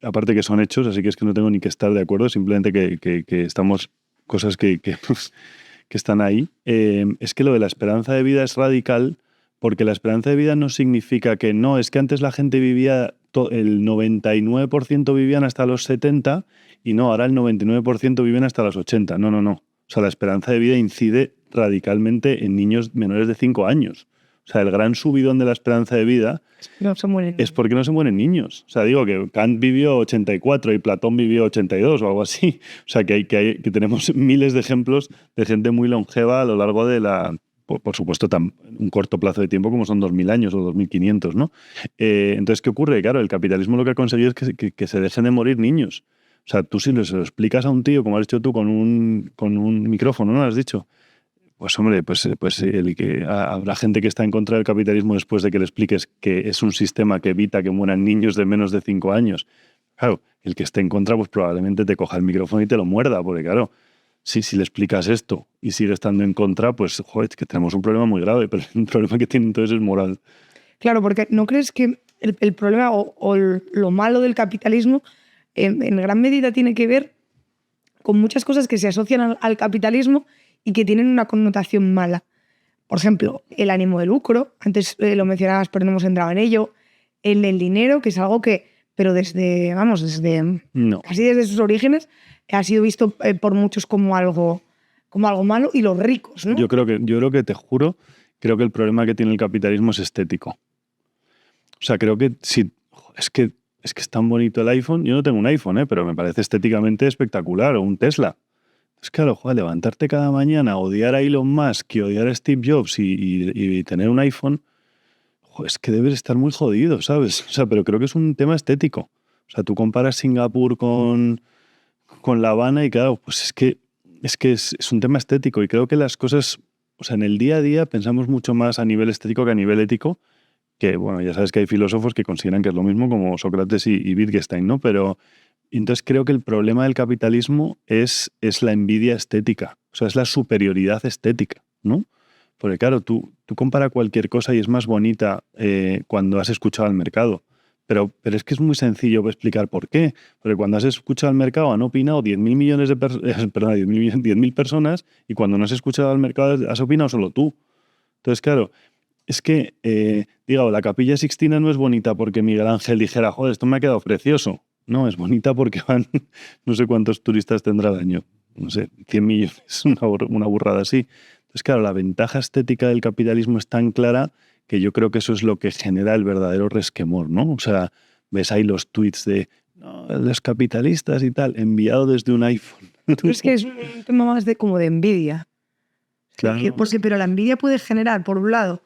aparte que son hechos, así que es que no tengo ni que estar de acuerdo, simplemente que estamos cosas que están ahí, es que lo de la esperanza de vida es radical, porque la esperanza de vida no significa que no, es que antes la gente vivía, el 99% vivían hasta los 70 y no, ahora el 99% viven hasta los 80. No. O sea, la esperanza de vida incide radicalmente en niños menores de 5 años. O sea, el gran subidón de la esperanza de vida No se mueren. es porque no se mueren niños. O sea, digo que Kant vivió 84 y Platón vivió 82 o algo así. O sea, que tenemos miles de ejemplos de gente muy longeva a lo largo de por supuesto, un corto plazo de tiempo como son 2000 años o 2500, ¿no? Entonces, ¿qué ocurre? Claro, el capitalismo lo que ha conseguido es que se dejen de morir niños. O sea, tú si se lo explicas a un tío, como has dicho tú, con un micrófono, ¿no? Has dicho... Pues hombre, habrá gente que está en contra del capitalismo después de que le expliques que es un sistema que evita que mueran niños de menos de 5 años. Claro, el que esté en contra pues probablemente te coja el micrófono y te lo muerda, porque claro, si le explicas esto y sigue estando en contra, pues joder, es que tenemos un problema muy grave, pero el problema que tiene entonces es moral. Claro, porque ¿no crees que el problema o lo malo del capitalismo en gran medida tiene que ver con muchas cosas que se asocian al capitalismo y que tienen una connotación mala? Por ejemplo, el ánimo de lucro, antes lo mencionabas pero no hemos entrado en ello, el dinero, que es algo que, pero desde casi desde sus orígenes, ha sido visto por muchos como algo malo, y los ricos, ¿no? Yo creo que, te juro, creo que el problema que tiene el capitalismo es estético. O sea, creo que sí, es que es tan bonito el iPhone. Yo no tengo un iPhone, pero me parece estéticamente espectacular, o un Tesla. Es claro, joder, levantarte cada mañana, odiar a Elon Musk y odiar a Steve Jobs y tener un iPhone, joder, es que debes estar muy jodido, ¿sabes? O sea, pero creo que es un tema estético. O sea, tú comparas Singapur con La Habana y claro, pues es un tema estético y creo que las cosas, o sea, en el día a día pensamos mucho más a nivel estético que a nivel ético, que bueno, ya sabes que hay filósofos que consideran que es lo mismo como Sócrates y Wittgenstein, ¿no? Pero entonces creo que el problema del capitalismo es la envidia estética, o sea, es la superioridad estética, ¿no? Porque claro, tú compara cualquier cosa y es más bonita cuando has escuchado al mercado. Pero es que es muy sencillo explicar por qué. Porque cuando has escuchado al mercado han opinado 10.000 personas y cuando no has escuchado al mercado has opinado solo tú. Entonces, claro, es que, la Capilla Sixtina no es bonita porque Miguel Ángel dijera, joder, esto me ha quedado precioso. No, es bonita porque van no sé cuántos turistas tendrá al año. No sé, 100 millones, una burrada así. Entonces, claro, la ventaja estética del capitalismo es tan clara que yo creo que eso es lo que genera el verdadero resquemor, ¿no? O sea, ves ahí los tweets de los capitalistas y tal, enviado desde un iPhone. Es que es un tema más como de envidia. Claro. Pero la envidia puede generar, por un lado,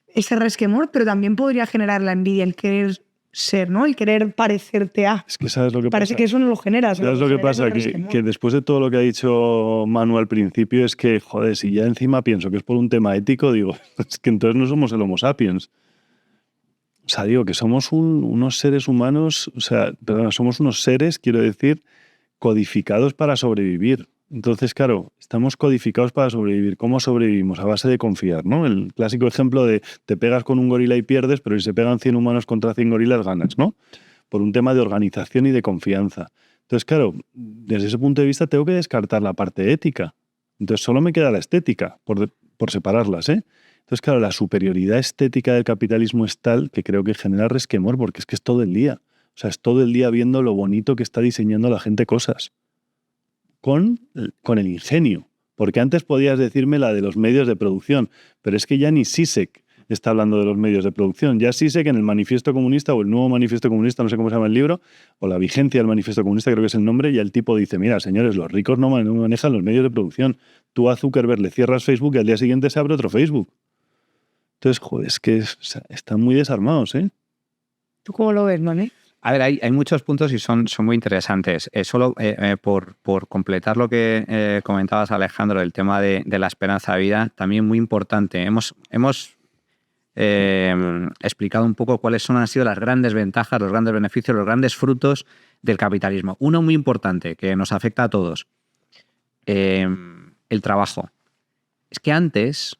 ese resquemor, pero también podría generar la envidia, el querer ser, ¿no? El querer parecerte a. Es que sabes lo que Parece pasa. que eso no lo genera. ¿Sabes lo que pasa? Que después de todo lo que ha dicho Manu al principio es que, joder, si ya encima pienso que es por un tema ético, digo, es que entonces no somos el Homo sapiens. O sea, digo que somos unos seres humanos, somos unos seres, quiero decir, codificados para sobrevivir. Entonces, claro, estamos codificados para sobrevivir. ¿Cómo sobrevivimos? A base de confiar, ¿no? El clásico ejemplo de te pegas con un gorila y pierdes, pero si se pegan 100 humanos contra 100 gorilas ganas, ¿no? Por un tema de organización y de confianza. Entonces, claro, desde ese punto de vista tengo que descartar la parte ética. Entonces solo me queda la estética, por separarlas, ¿eh? Entonces, claro, la superioridad estética del capitalismo es tal que creo que genera resquemor, porque es que es todo el día. O sea, es todo el día viendo lo bonito que está diseñando la gente cosas. Con el ingenio. Porque antes podías decirme la de los medios de producción, pero es que ya ni Zizek está hablando de los medios de producción. Ya Zizek en el Manifiesto Comunista o el Nuevo Manifiesto Comunista, no sé cómo se llama el libro, o la vigencia del Manifiesto Comunista, creo que es el nombre, y el tipo dice, mira, señores, los ricos no manejan los medios de producción. Tú a Zuckerberg le cierras Facebook y al día siguiente se abre otro Facebook. Entonces, joder, es que están muy desarmados, ¿eh? ¿Tú cómo lo ves, Mané? A ver, hay muchos puntos y son muy interesantes. Solo por completar lo que comentabas, Alejandro, el tema de la esperanza de vida, también muy importante. Hemos explicado un poco cuáles han sido las grandes ventajas, los grandes beneficios, los grandes frutos del capitalismo. Uno muy importante que nos afecta a todos, el trabajo. Es que antes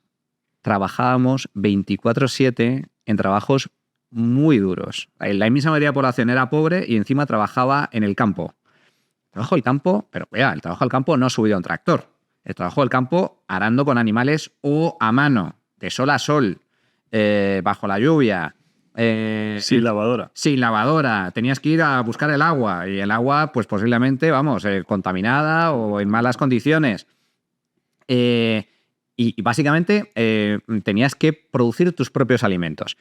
trabajábamos 24/7 en trabajos muy duros. La inmensa mayoría de la población era pobre y encima trabajaba en el campo. El trabajo del campo, pero cuidado, el trabajo del campo no subido a un tractor. El trabajo del campo arando con animales o a mano, de sol a sol, bajo la lluvia. Sin lavadora. Sin lavadora. Tenías que ir a buscar el agua y el agua, pues posiblemente, contaminada o en malas condiciones. Y básicamente tenías que producir tus propios alimentos.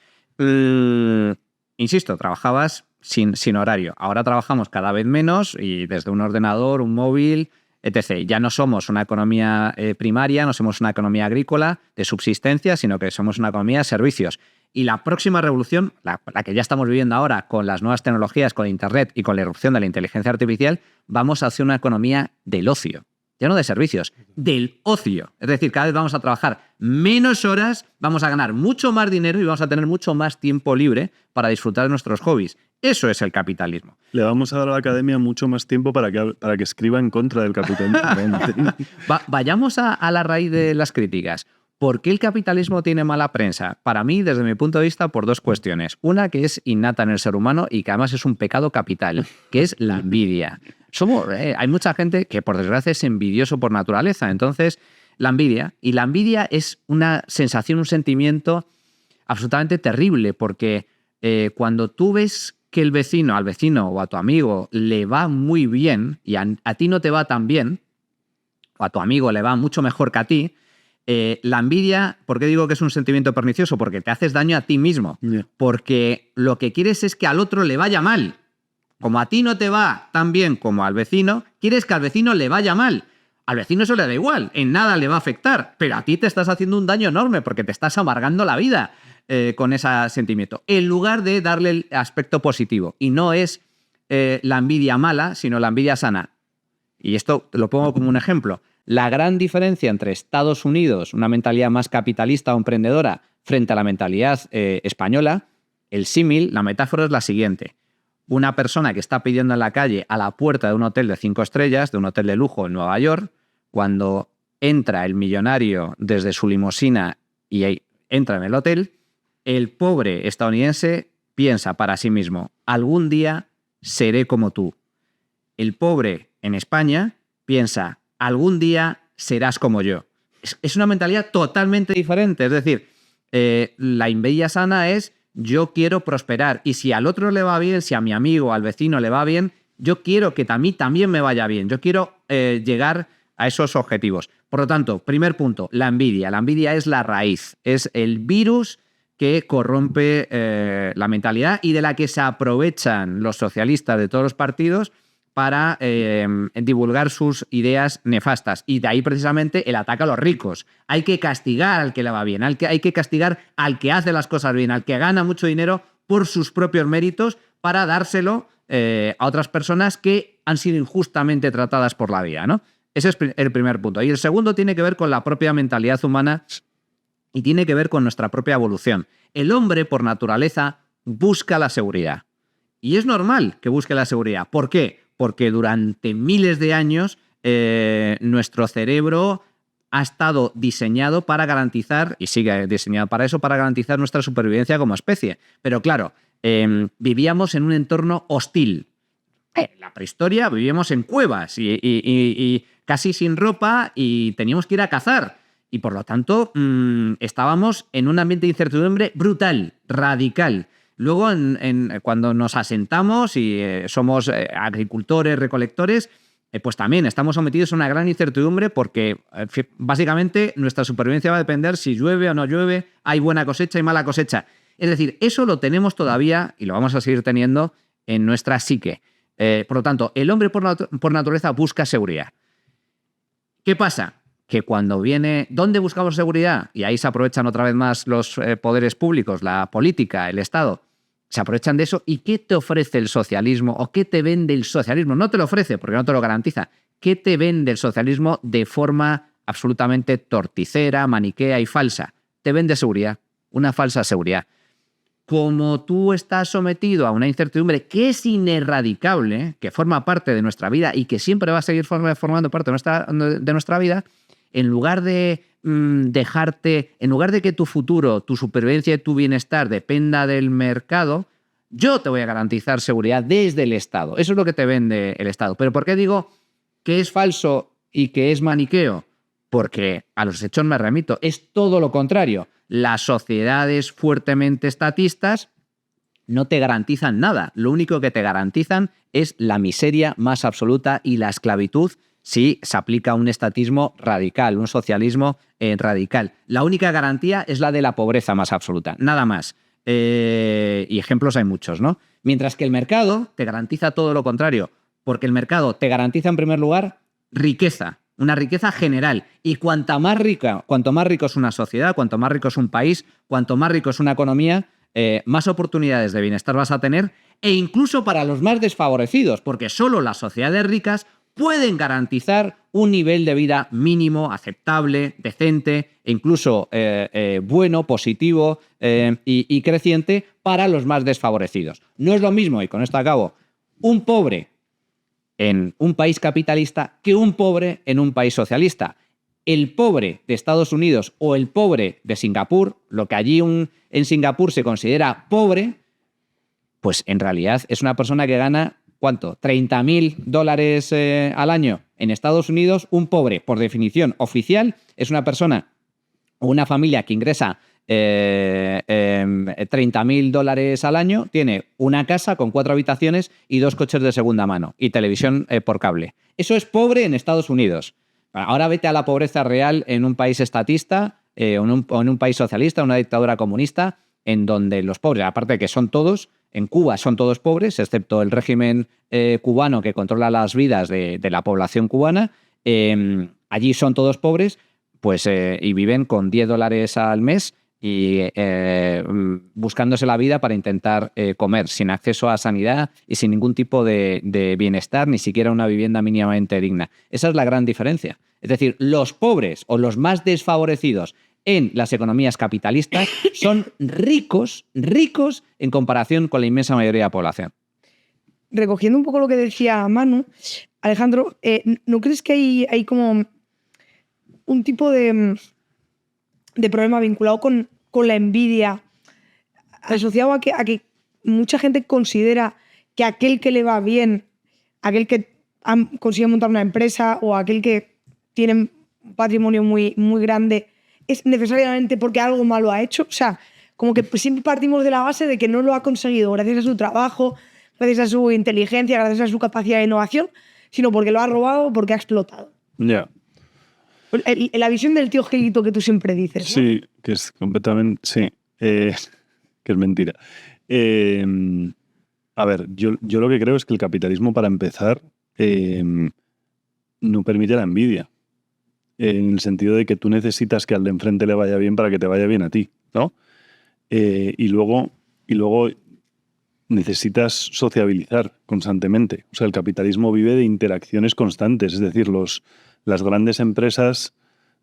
Insisto, trabajabas sin horario. Ahora trabajamos cada vez menos y desde un ordenador, un móvil, etc. Ya no somos una economía primaria, no somos una economía agrícola de subsistencia, sino que somos una economía de servicios. Y la próxima revolución, la que ya estamos viviendo ahora con las nuevas tecnologías, con Internet y con la irrupción de la inteligencia artificial, vamos hacia una economía del ocio. Ya no de servicios, del ocio. Es decir, cada vez vamos a trabajar menos horas, vamos a ganar mucho más dinero y vamos a tener mucho más tiempo libre para disfrutar de nuestros hobbies. Eso es el capitalismo. Le vamos a dar a la academia mucho más tiempo para que escriba en contra del capitalismo. Vayamos a la raíz de las críticas. ¿Por qué el capitalismo tiene mala prensa? Para mí, desde mi punto de vista, por dos cuestiones. Una que es innata en el ser humano y que además es un pecado capital, que es la envidia. Hay mucha gente que, por desgracia, es envidioso por naturaleza. Entonces, la envidia. Y la envidia es una sensación, un sentimiento absolutamente terrible, porque cuando tú ves que al vecino o a tu amigo le va muy bien y a ti no te va tan bien, o a tu amigo le va mucho mejor que a ti, la envidia, ¿por qué digo que es un sentimiento pernicioso? Porque te haces daño a ti mismo. Yeah. Porque lo que quieres es que al otro le vaya mal. Como a ti no te va tan bien como al vecino, quieres que al vecino le vaya mal. Al vecino eso le da igual, en nada le va a afectar, pero a ti te estás haciendo un daño enorme porque te estás amargando la vida con ese sentimiento, en lugar de darle el aspecto positivo. Y no es la envidia mala, sino la envidia sana. Y esto lo pongo como un ejemplo. La gran diferencia entre Estados Unidos, una mentalidad más capitalista o emprendedora, frente a la mentalidad española, el símil, la metáfora es la siguiente. Una persona que está pidiendo en la calle a la puerta de un hotel de 5 estrellas, de un hotel de lujo en Nueva York, cuando entra el millonario desde su limusina y entra en el hotel, el pobre estadounidense piensa para sí mismo, algún día seré como tú. El pobre en España piensa, algún día serás como yo. Es una mentalidad totalmente diferente. Es decir, la envidia sana es yo quiero prosperar y si al otro le va bien, si a mi amigo, al vecino le va bien, yo quiero que a mí también me vaya bien. Yo quiero llegar a esos objetivos. Por lo tanto, primer punto, la envidia. La envidia es la raíz, es el virus que corrompe la mentalidad y de la que se aprovechan los socialistas de todos los partidos para divulgar sus ideas nefastas. Y de ahí precisamente el ataque a los ricos. Hay que castigar al que le va bien, hay que castigar al que hace las cosas bien, al que gana mucho dinero por sus propios méritos para dárselo a otras personas que han sido injustamente tratadas por la vida, ¿no? Ese es el primer punto. Y el segundo tiene que ver con la propia mentalidad humana y tiene que ver con nuestra propia evolución. El hombre, por naturaleza, busca la seguridad. Y es normal que busque la seguridad. ¿Por qué? Porque durante miles de años nuestro cerebro ha estado diseñado para garantizar, y sigue diseñado para eso, para garantizar nuestra supervivencia como especie. Pero claro, vivíamos en un entorno hostil. En la prehistoria vivíamos en cuevas y casi sin ropa y teníamos que ir a cazar. Y por lo tanto estábamos en un ambiente de incertidumbre brutal, radical. Luego, cuando nos asentamos y somos agricultores, recolectores, pues también estamos sometidos a una gran incertidumbre porque básicamente nuestra supervivencia va a depender si llueve o no llueve, hay buena cosecha y mala cosecha. Es decir, eso lo tenemos todavía y lo vamos a seguir teniendo en nuestra psique. Por lo tanto, el hombre por naturaleza busca seguridad. ¿Qué pasa? Que cuando viene... ¿Dónde buscamos seguridad? Y ahí se aprovechan otra vez más los poderes públicos, la política, el Estado. se aprovechan de eso. ¿Y qué te ofrece el socialismo o qué te vende el socialismo? No te lo ofrece porque no te lo garantiza. ¿Qué te vende el socialismo de forma absolutamente torticera, maniquea y falsa? Te vende seguridad, una falsa seguridad. Como tú estás sometido a una incertidumbre que es ineradicable, que forma parte de nuestra vida y que siempre va a seguir formando parte de nuestra vida, en lugar de en lugar de que tu futuro, tu supervivencia y tu bienestar dependa del mercado, yo te voy a garantizar seguridad desde el Estado. Eso es lo que te vende el Estado. ¿Pero por qué digo que es falso y que es maniqueo? Porque a los hechos me remito. Es todo lo contrario. Las sociedades fuertemente estatistas no te garantizan nada. Lo único que te garantizan es la miseria más absoluta y la esclavitud si se aplica un estatismo radical, un socialismo radical. La única garantía es la de la pobreza más absoluta, nada más. Y ejemplos hay muchos, ¿no? Mientras que el mercado te garantiza todo lo contrario, porque el mercado te garantiza en primer lugar riqueza, una riqueza general. Y cuanto más rico es una sociedad, cuanto más rico es un país, cuanto más rico es una economía, más oportunidades de bienestar vas a tener, e incluso para los más desfavorecidos, porque solo las sociedades ricas pueden garantizar un nivel de vida mínimo, aceptable, decente, e incluso bueno, positivo y creciente para los más desfavorecidos. No es lo mismo, y con esto acabo, un pobre en un país capitalista que un pobre en un país socialista. El pobre de Estados Unidos o el pobre de Singapur, lo que allí en Singapur se considera pobre, pues en realidad es una persona que gana, ¿cuánto? $30.000 al año. En Estados Unidos, un pobre, por definición oficial, es una persona o una familia que ingresa $30.000 al año, tiene una casa con 4 habitaciones y 2 coches de segunda mano y televisión por cable. Eso es pobre en Estados Unidos. Ahora vete a la pobreza real en un país estatista o en un país socialista, una dictadura comunista, en donde los pobres, aparte de que son todos, en Cuba son todos pobres, excepto el régimen cubano que controla las vidas de la población cubana. Allí son todos pobres, pues, y viven con $10 al mes y buscándose la vida para intentar comer, sin acceso a sanidad y sin ningún tipo de bienestar, ni siquiera una vivienda mínimamente digna. Esa es la gran diferencia. Es decir, los pobres o los más desfavorecidos en las economías capitalistas son ricos en comparación con la inmensa mayoría de la población. Recogiendo un poco lo que decía Manu, Alejandro, ¿no crees que hay como un tipo de problema vinculado con la envidia, asociado a que mucha gente considera que aquel que le va bien, aquel que consigue montar una empresa o aquel que tiene un patrimonio muy, muy grande, es necesariamente porque algo malo ha hecho? O sea, como que siempre partimos de la base de que no lo ha conseguido gracias a su trabajo, gracias a su inteligencia, gracias a su capacidad de innovación, sino porque lo ha robado o porque ha explotado. Ya. La visión del tío Gilito que tú siempre dices, ¿no? Sí, que es completamente... Sí, que es mentira. A ver, yo lo que creo es que el capitalismo, para empezar, no permite la envidia. En el sentido de que tú necesitas que al de enfrente le vaya bien para que te vaya bien a ti, ¿no? Y luego necesitas sociabilizar constantemente. O sea, el capitalismo vive de interacciones constantes. Es decir, las grandes empresas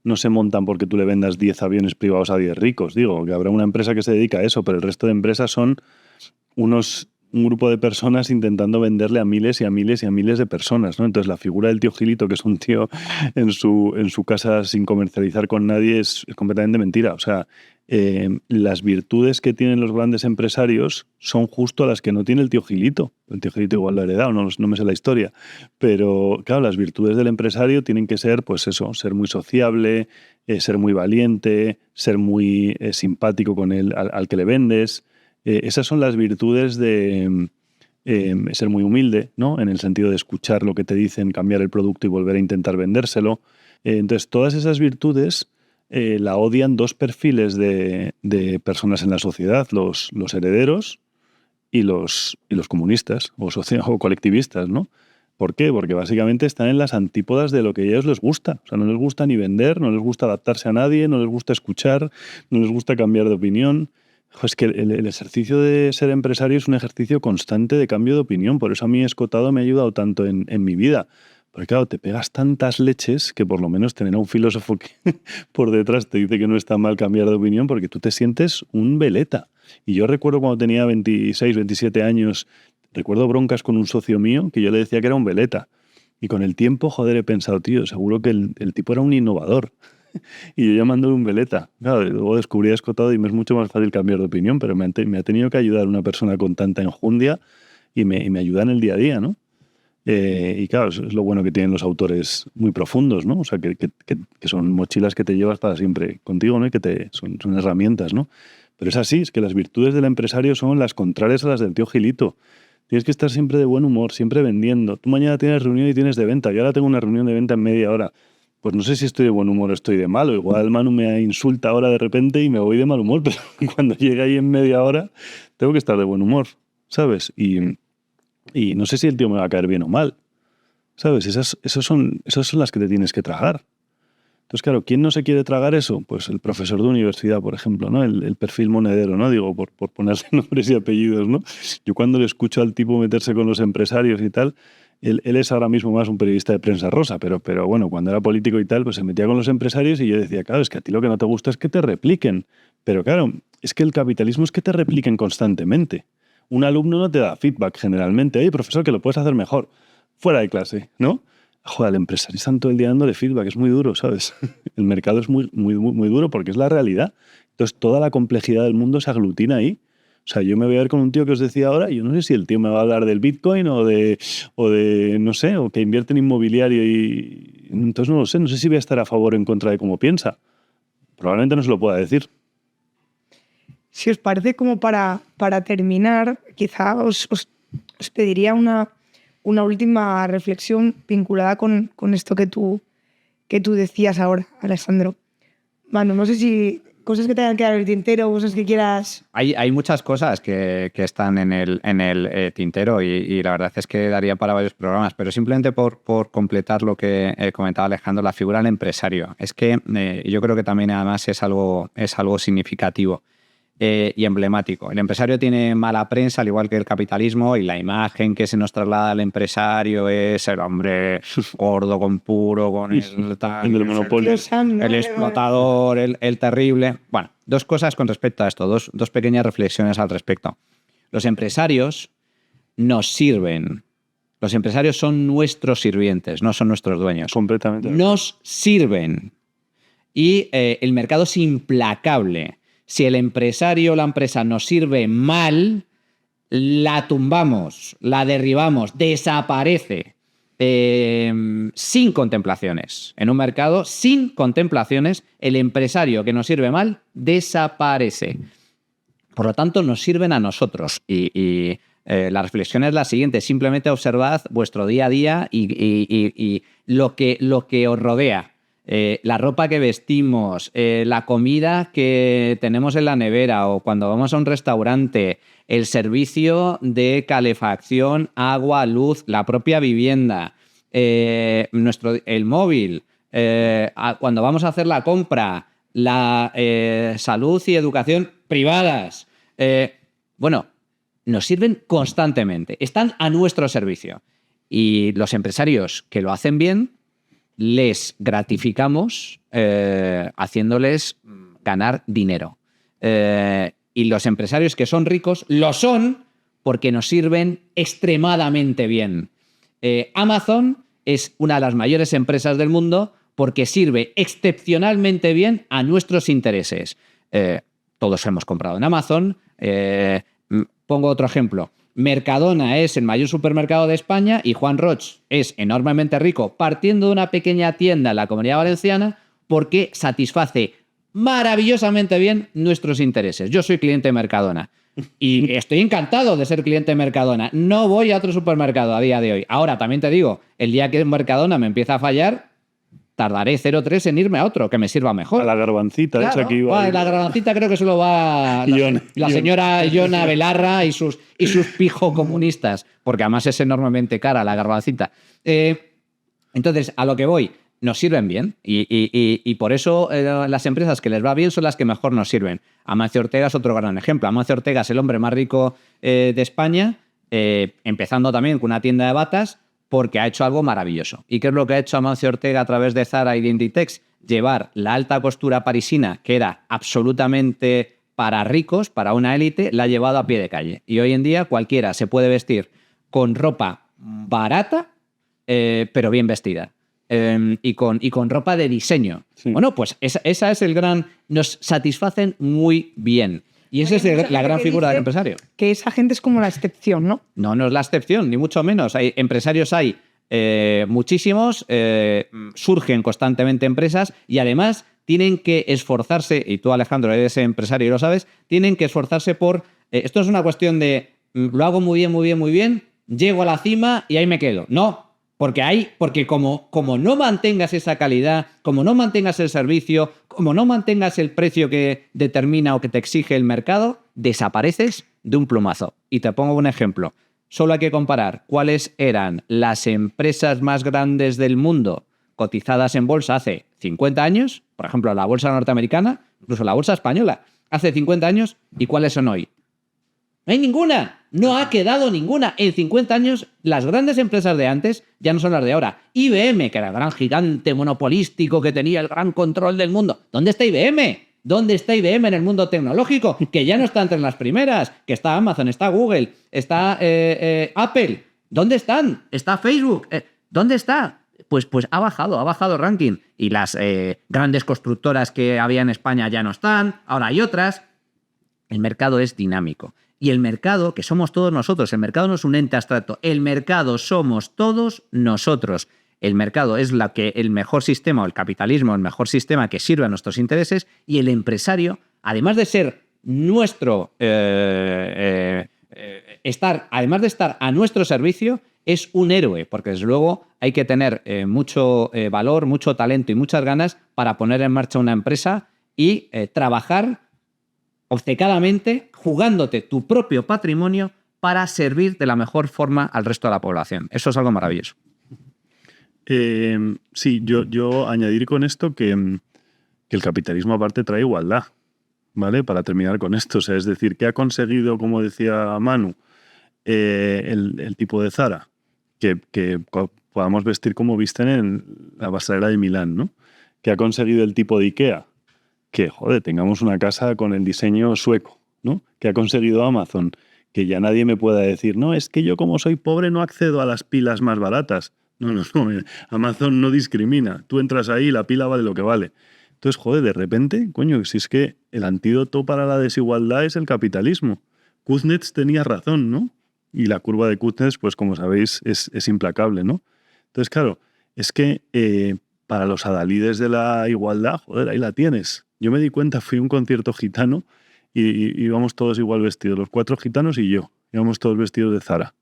no se montan porque tú le vendas 10 aviones privados a 10 ricos. Digo, que habrá una empresa que se dedica a eso, pero el resto de empresas son un grupo de personas intentando venderle a miles y a miles y a miles de personas, ¿no? Entonces la figura del tío Gilito, que es un tío en su casa sin comercializar con nadie, es completamente mentira. O sea, las virtudes que tienen los grandes empresarios son justo las que no tiene el tío Gilito. El tío Gilito igual lo ha heredado, no me sé la historia. Pero claro, las virtudes del empresario tienen que ser, pues eso, ser muy sociable, ser muy valiente, ser muy simpático con al que le vendes. Esas son las virtudes de ser muy humilde, ¿no? En el sentido de escuchar lo que te dicen, cambiar el producto y volver a intentar vendérselo. Entonces, todas esas virtudes la odian dos perfiles de personas en la sociedad, los herederos y los comunistas o colectivistas, ¿no? ¿Por qué? Porque básicamente están en las antípodas de lo que a ellos les gusta. O sea, no les gusta ni vender, no les gusta adaptarse a nadie, no les gusta escuchar, no les gusta cambiar de opinión. Es que el ejercicio de ser empresario es un ejercicio constante de cambio de opinión. Por eso a mí Escotado me ha ayudado tanto en mi vida. Porque claro, te pegas tantas leches que por lo menos tener a un filósofo que por detrás te dice que no está mal cambiar de opinión porque tú te sientes un veleta. Y yo recuerdo cuando tenía 26, 27 años, recuerdo broncas con un socio mío que yo le decía que era un veleta. Y con el tiempo, joder, he pensado, tío, seguro que el tipo era un innovador. Y yo llamándole un veleta. Claro, luego descubrí a Escotado y me es mucho más fácil cambiar de opinión, pero me ha tenido que ayudar una persona con tanta enjundia y me ayuda en el día a día, ¿no? Y claro, es lo bueno que tienen los autores muy profundos, ¿no? O sea, que son mochilas que te llevas para siempre contigo, ¿no? Y que son herramientas, ¿no? Pero es así, es que las virtudes del empresario son las contrarias a las del tío Gilito. Tienes que estar siempre de buen humor, siempre vendiendo. Tú mañana tienes reunión y tienes de venta. Yo ahora tengo una reunión de venta en media hora. Pues no sé si estoy de buen humor o estoy de malo. Igual Manu me insulta ahora de repente y me voy de mal humor, pero cuando llegue ahí en media hora tengo que estar de buen humor, ¿sabes? Y no sé si el tío me va a caer bien o mal, ¿sabes? Esas son las que te tienes que tragar. Entonces, claro, ¿quién no se quiere tragar eso? Pues el profesor de universidad, por ejemplo, ¿no? El perfil monedero, ¿no? Digo, por ponerle nombres y apellidos, ¿no? Yo cuando le escucho al tipo meterse con los empresarios y tal, él es ahora mismo más un periodista de prensa rosa, pero bueno, cuando era político y tal, pues se metía con los empresarios y yo decía, claro, es que a ti lo que no te gusta es que te repliquen. Pero claro, es que el capitalismo es que te repliquen constantemente. Un alumno no te da feedback generalmente. Oye, profesor, que lo puedes hacer mejor. Fuera de clase, ¿no? Joder, el empresario está todo el día dándole feedback. Es muy duro, ¿sabes? El mercado es muy, muy, muy duro porque es la realidad. Entonces, toda la complejidad del mundo se aglutina ahí. O sea, yo me voy a ver con un tío que os decía ahora y yo no sé si el tío me va a hablar del Bitcoin o de no sé, o que invierte en inmobiliario y... Entonces, no lo sé. No sé si voy a estar a favor o en contra de cómo piensa. Probablemente no se lo pueda decir. Si os parece, como para terminar, quizá os pediría una última reflexión vinculada con esto que tú decías ahora, Alessandro. Manu, no sé si cosas que te hayan quedado en el tintero, cosas que quieras... Hay muchas cosas que están en el tintero y la verdad es que daría para varios programas, pero simplemente por completar lo que comentaba Alejandro, la figura del empresario. Es que yo creo que también además es algo significativo. Y emblemático. El empresario tiene mala prensa, al igual que el capitalismo, y la imagen que se nos traslada al empresario es el hombre gordo, con puro, con el del monopolio, el explotador, el terrible. Bueno, dos cosas con respecto a esto, dos pequeñas reflexiones al respecto. Los empresarios nos sirven. Los empresarios son nuestros sirvientes, no son nuestros dueños. Completamente. Nos sirven. Y el mercado es implacable. Si el empresario o la empresa nos sirve mal, la tumbamos, la derribamos, desaparece sin contemplaciones. En un mercado sin contemplaciones, el empresario que nos sirve mal desaparece. Por lo tanto, nos sirven a nosotros. Y la reflexión es la siguiente. Simplemente observad vuestro día a día y lo que os rodea. La ropa que vestimos, la comida que tenemos en la nevera o cuando vamos a un restaurante, el servicio de calefacción, agua, luz, la propia vivienda, el móvil, cuando vamos a hacer la compra, la salud y educación privadas. Bueno, nos sirven constantemente, están a nuestro servicio. Y los empresarios que lo hacen bien, les gratificamos haciéndoles ganar dinero. Y los empresarios que son ricos lo son porque nos sirven extremadamente bien. Amazon es una de las mayores empresas del mundo porque sirve excepcionalmente bien a nuestros intereses. Todos hemos comprado en Amazon. Pongo otro ejemplo. Mercadona es el mayor supermercado de España y Juan Roig es enormemente rico partiendo de una pequeña tienda en la Comunidad Valenciana porque satisface maravillosamente bien nuestros intereses. Yo soy cliente de Mercadona y estoy encantado de ser cliente de Mercadona. No voy a otro supermercado a día de hoy. Ahora, también te digo, el día que Mercadona me empieza a fallar, tardaré 0,3 en irme a otro que me sirva mejor. A la Garbancita, claro, esa que iba. La Garbancita creo que solo va la señora Iona Belarra y sus pijocomunistas, porque además es enormemente cara la Garbancita. Entonces, a lo que voy, nos sirven bien. Y por eso las empresas que les va bien son las que mejor nos sirven. Amancio Ortega es otro gran ejemplo. Amancio Ortega es el hombre más rico de España, empezando también con una tienda de batas, porque ha hecho algo maravilloso. ¿Y qué es lo que ha hecho Amancio Ortega a través de Zara y de Inditex? Llevar la alta costura parisina, que era absolutamente para ricos, para una élite, la ha llevado a pie de calle. Y hoy en día cualquiera se puede vestir con ropa barata, pero bien vestida. Y con ropa de diseño. Sí. Bueno, pues esa es el gran... Nos satisfacen muy bien. Y esa es la gran figura del empresario. Que esa gente es como la excepción, ¿no? No, no es la excepción, ni mucho menos. Hay empresarios, hay muchísimos, surgen constantemente empresas y además tienen que esforzarse, y tú, Alejandro, eres empresario y lo sabes, tienen que esforzarse por... esto es una cuestión de lo hago muy bien, muy bien, muy bien, llego a la cima y ahí me quedo. No, porque como no mantengas esa calidad, como no mantengas el servicio, como no mantengas el precio que determina o que te exige el mercado, desapareces de un plumazo. Y te pongo un ejemplo. Solo hay que comparar cuáles eran las empresas más grandes del mundo cotizadas en bolsa hace 50 años, por ejemplo, la bolsa norteamericana, incluso la bolsa española, hace 50 años, y cuáles son hoy. No hay ninguna, no ha quedado ninguna. En 50 años, las grandes empresas de antes ya no son las de ahora. IBM, que era el gran gigante monopolístico que tenía el gran control del mundo. ¿Dónde está IBM? ¿Dónde está IBM en el mundo tecnológico? Que ya no está entre las primeras, que está Amazon, está Google, está Apple. ¿Dónde están? Está Facebook. ¿Dónde está? Pues ha bajado el ranking. Y las grandes constructoras que había en España ya no están, ahora hay otras. El mercado es dinámico. Y el mercado, que somos todos nosotros, el mercado no es un ente abstracto, el mercado somos todos nosotros. El mercado es el mejor sistema, o el capitalismo, el mejor sistema que sirve a nuestros intereses, y el empresario, además de ser nuestro, además de estar a nuestro servicio, es un héroe, porque desde luego hay que tener mucho valor, mucho talento y muchas ganas para poner en marcha una empresa y trabajar obcecadamente, jugándote tu propio patrimonio para servir de la mejor forma al resto de la población. Eso es algo maravilloso. Sí, yo añadir con esto que el capitalismo aparte trae igualdad, ¿vale? Para terminar con esto, o sea, es decir, ¿qué ha conseguido, como decía Manu, el tipo de Zara? Que podamos vestir como visten en la pasarela de Milán, ¿no? ¿Qué ha conseguido el tipo de Ikea? Que, joder, tengamos una casa con el diseño sueco, ¿no? Que ha conseguido Amazon, que ya nadie me pueda decir, no, es que yo como soy pobre no accedo a las pilas más baratas. No, Amazon no discrimina. Tú entras ahí y la pila vale lo que vale. Entonces, joder, de repente, coño, si es que el antídoto para la desigualdad es el capitalismo. Kuznets tenía razón, ¿no? Y la curva de Kuznets, pues como sabéis, es implacable, ¿no? Entonces, claro, es que para los adalides de la igualdad, joder, ahí la tienes. Yo me di cuenta, fui a un concierto gitano y íbamos todos igual vestidos, los 4 gitanos y yo. Íbamos todos vestidos de Zara.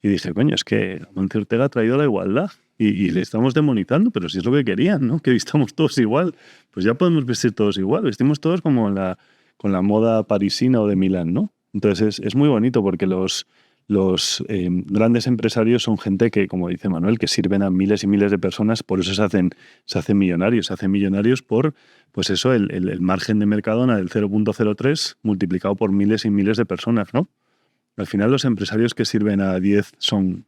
Y dije, coño, es que Amancio Ortega ha traído la igualdad y le estamos demonizando, pero si es lo que querían, ¿no? Que vistamos todos igual. Pues ya podemos vestir todos igual. Vestimos todos como con la moda parisina o de Milán, ¿no? Entonces es muy bonito porque los grandes empresarios son gente que, como dice Manuel, que sirven a miles y miles de personas, por eso se hacen millonarios. Se hacen millonarios por, pues eso, el margen de Mercadona del 0.03 multiplicado por miles y miles de personas, ¿no? Al final los empresarios que sirven a 10 son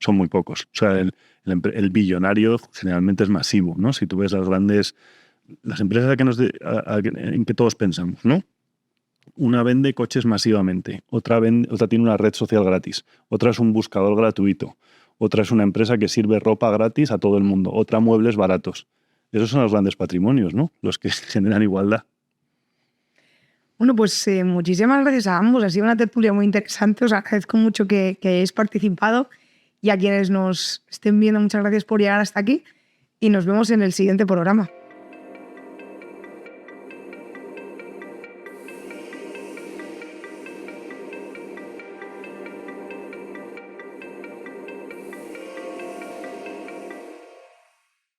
muy pocos. O sea, el billonario generalmente es masivo, ¿no? Si tú ves las empresas en que todos pensamos, ¿no? Una vende coches masivamente, otra tiene una red social gratis, otra es un buscador gratuito, otra es una empresa que sirve ropa gratis a todo el mundo, otra muebles baratos. Esos son los grandes patrimonios, ¿no? Los que generan igualdad. Bueno, pues muchísimas gracias a ambos. Ha sido una tertulia muy interesante. Os agradezco mucho que hayáis participado, y a quienes nos estén viendo, muchas gracias por llegar hasta aquí, y nos vemos en el siguiente programa.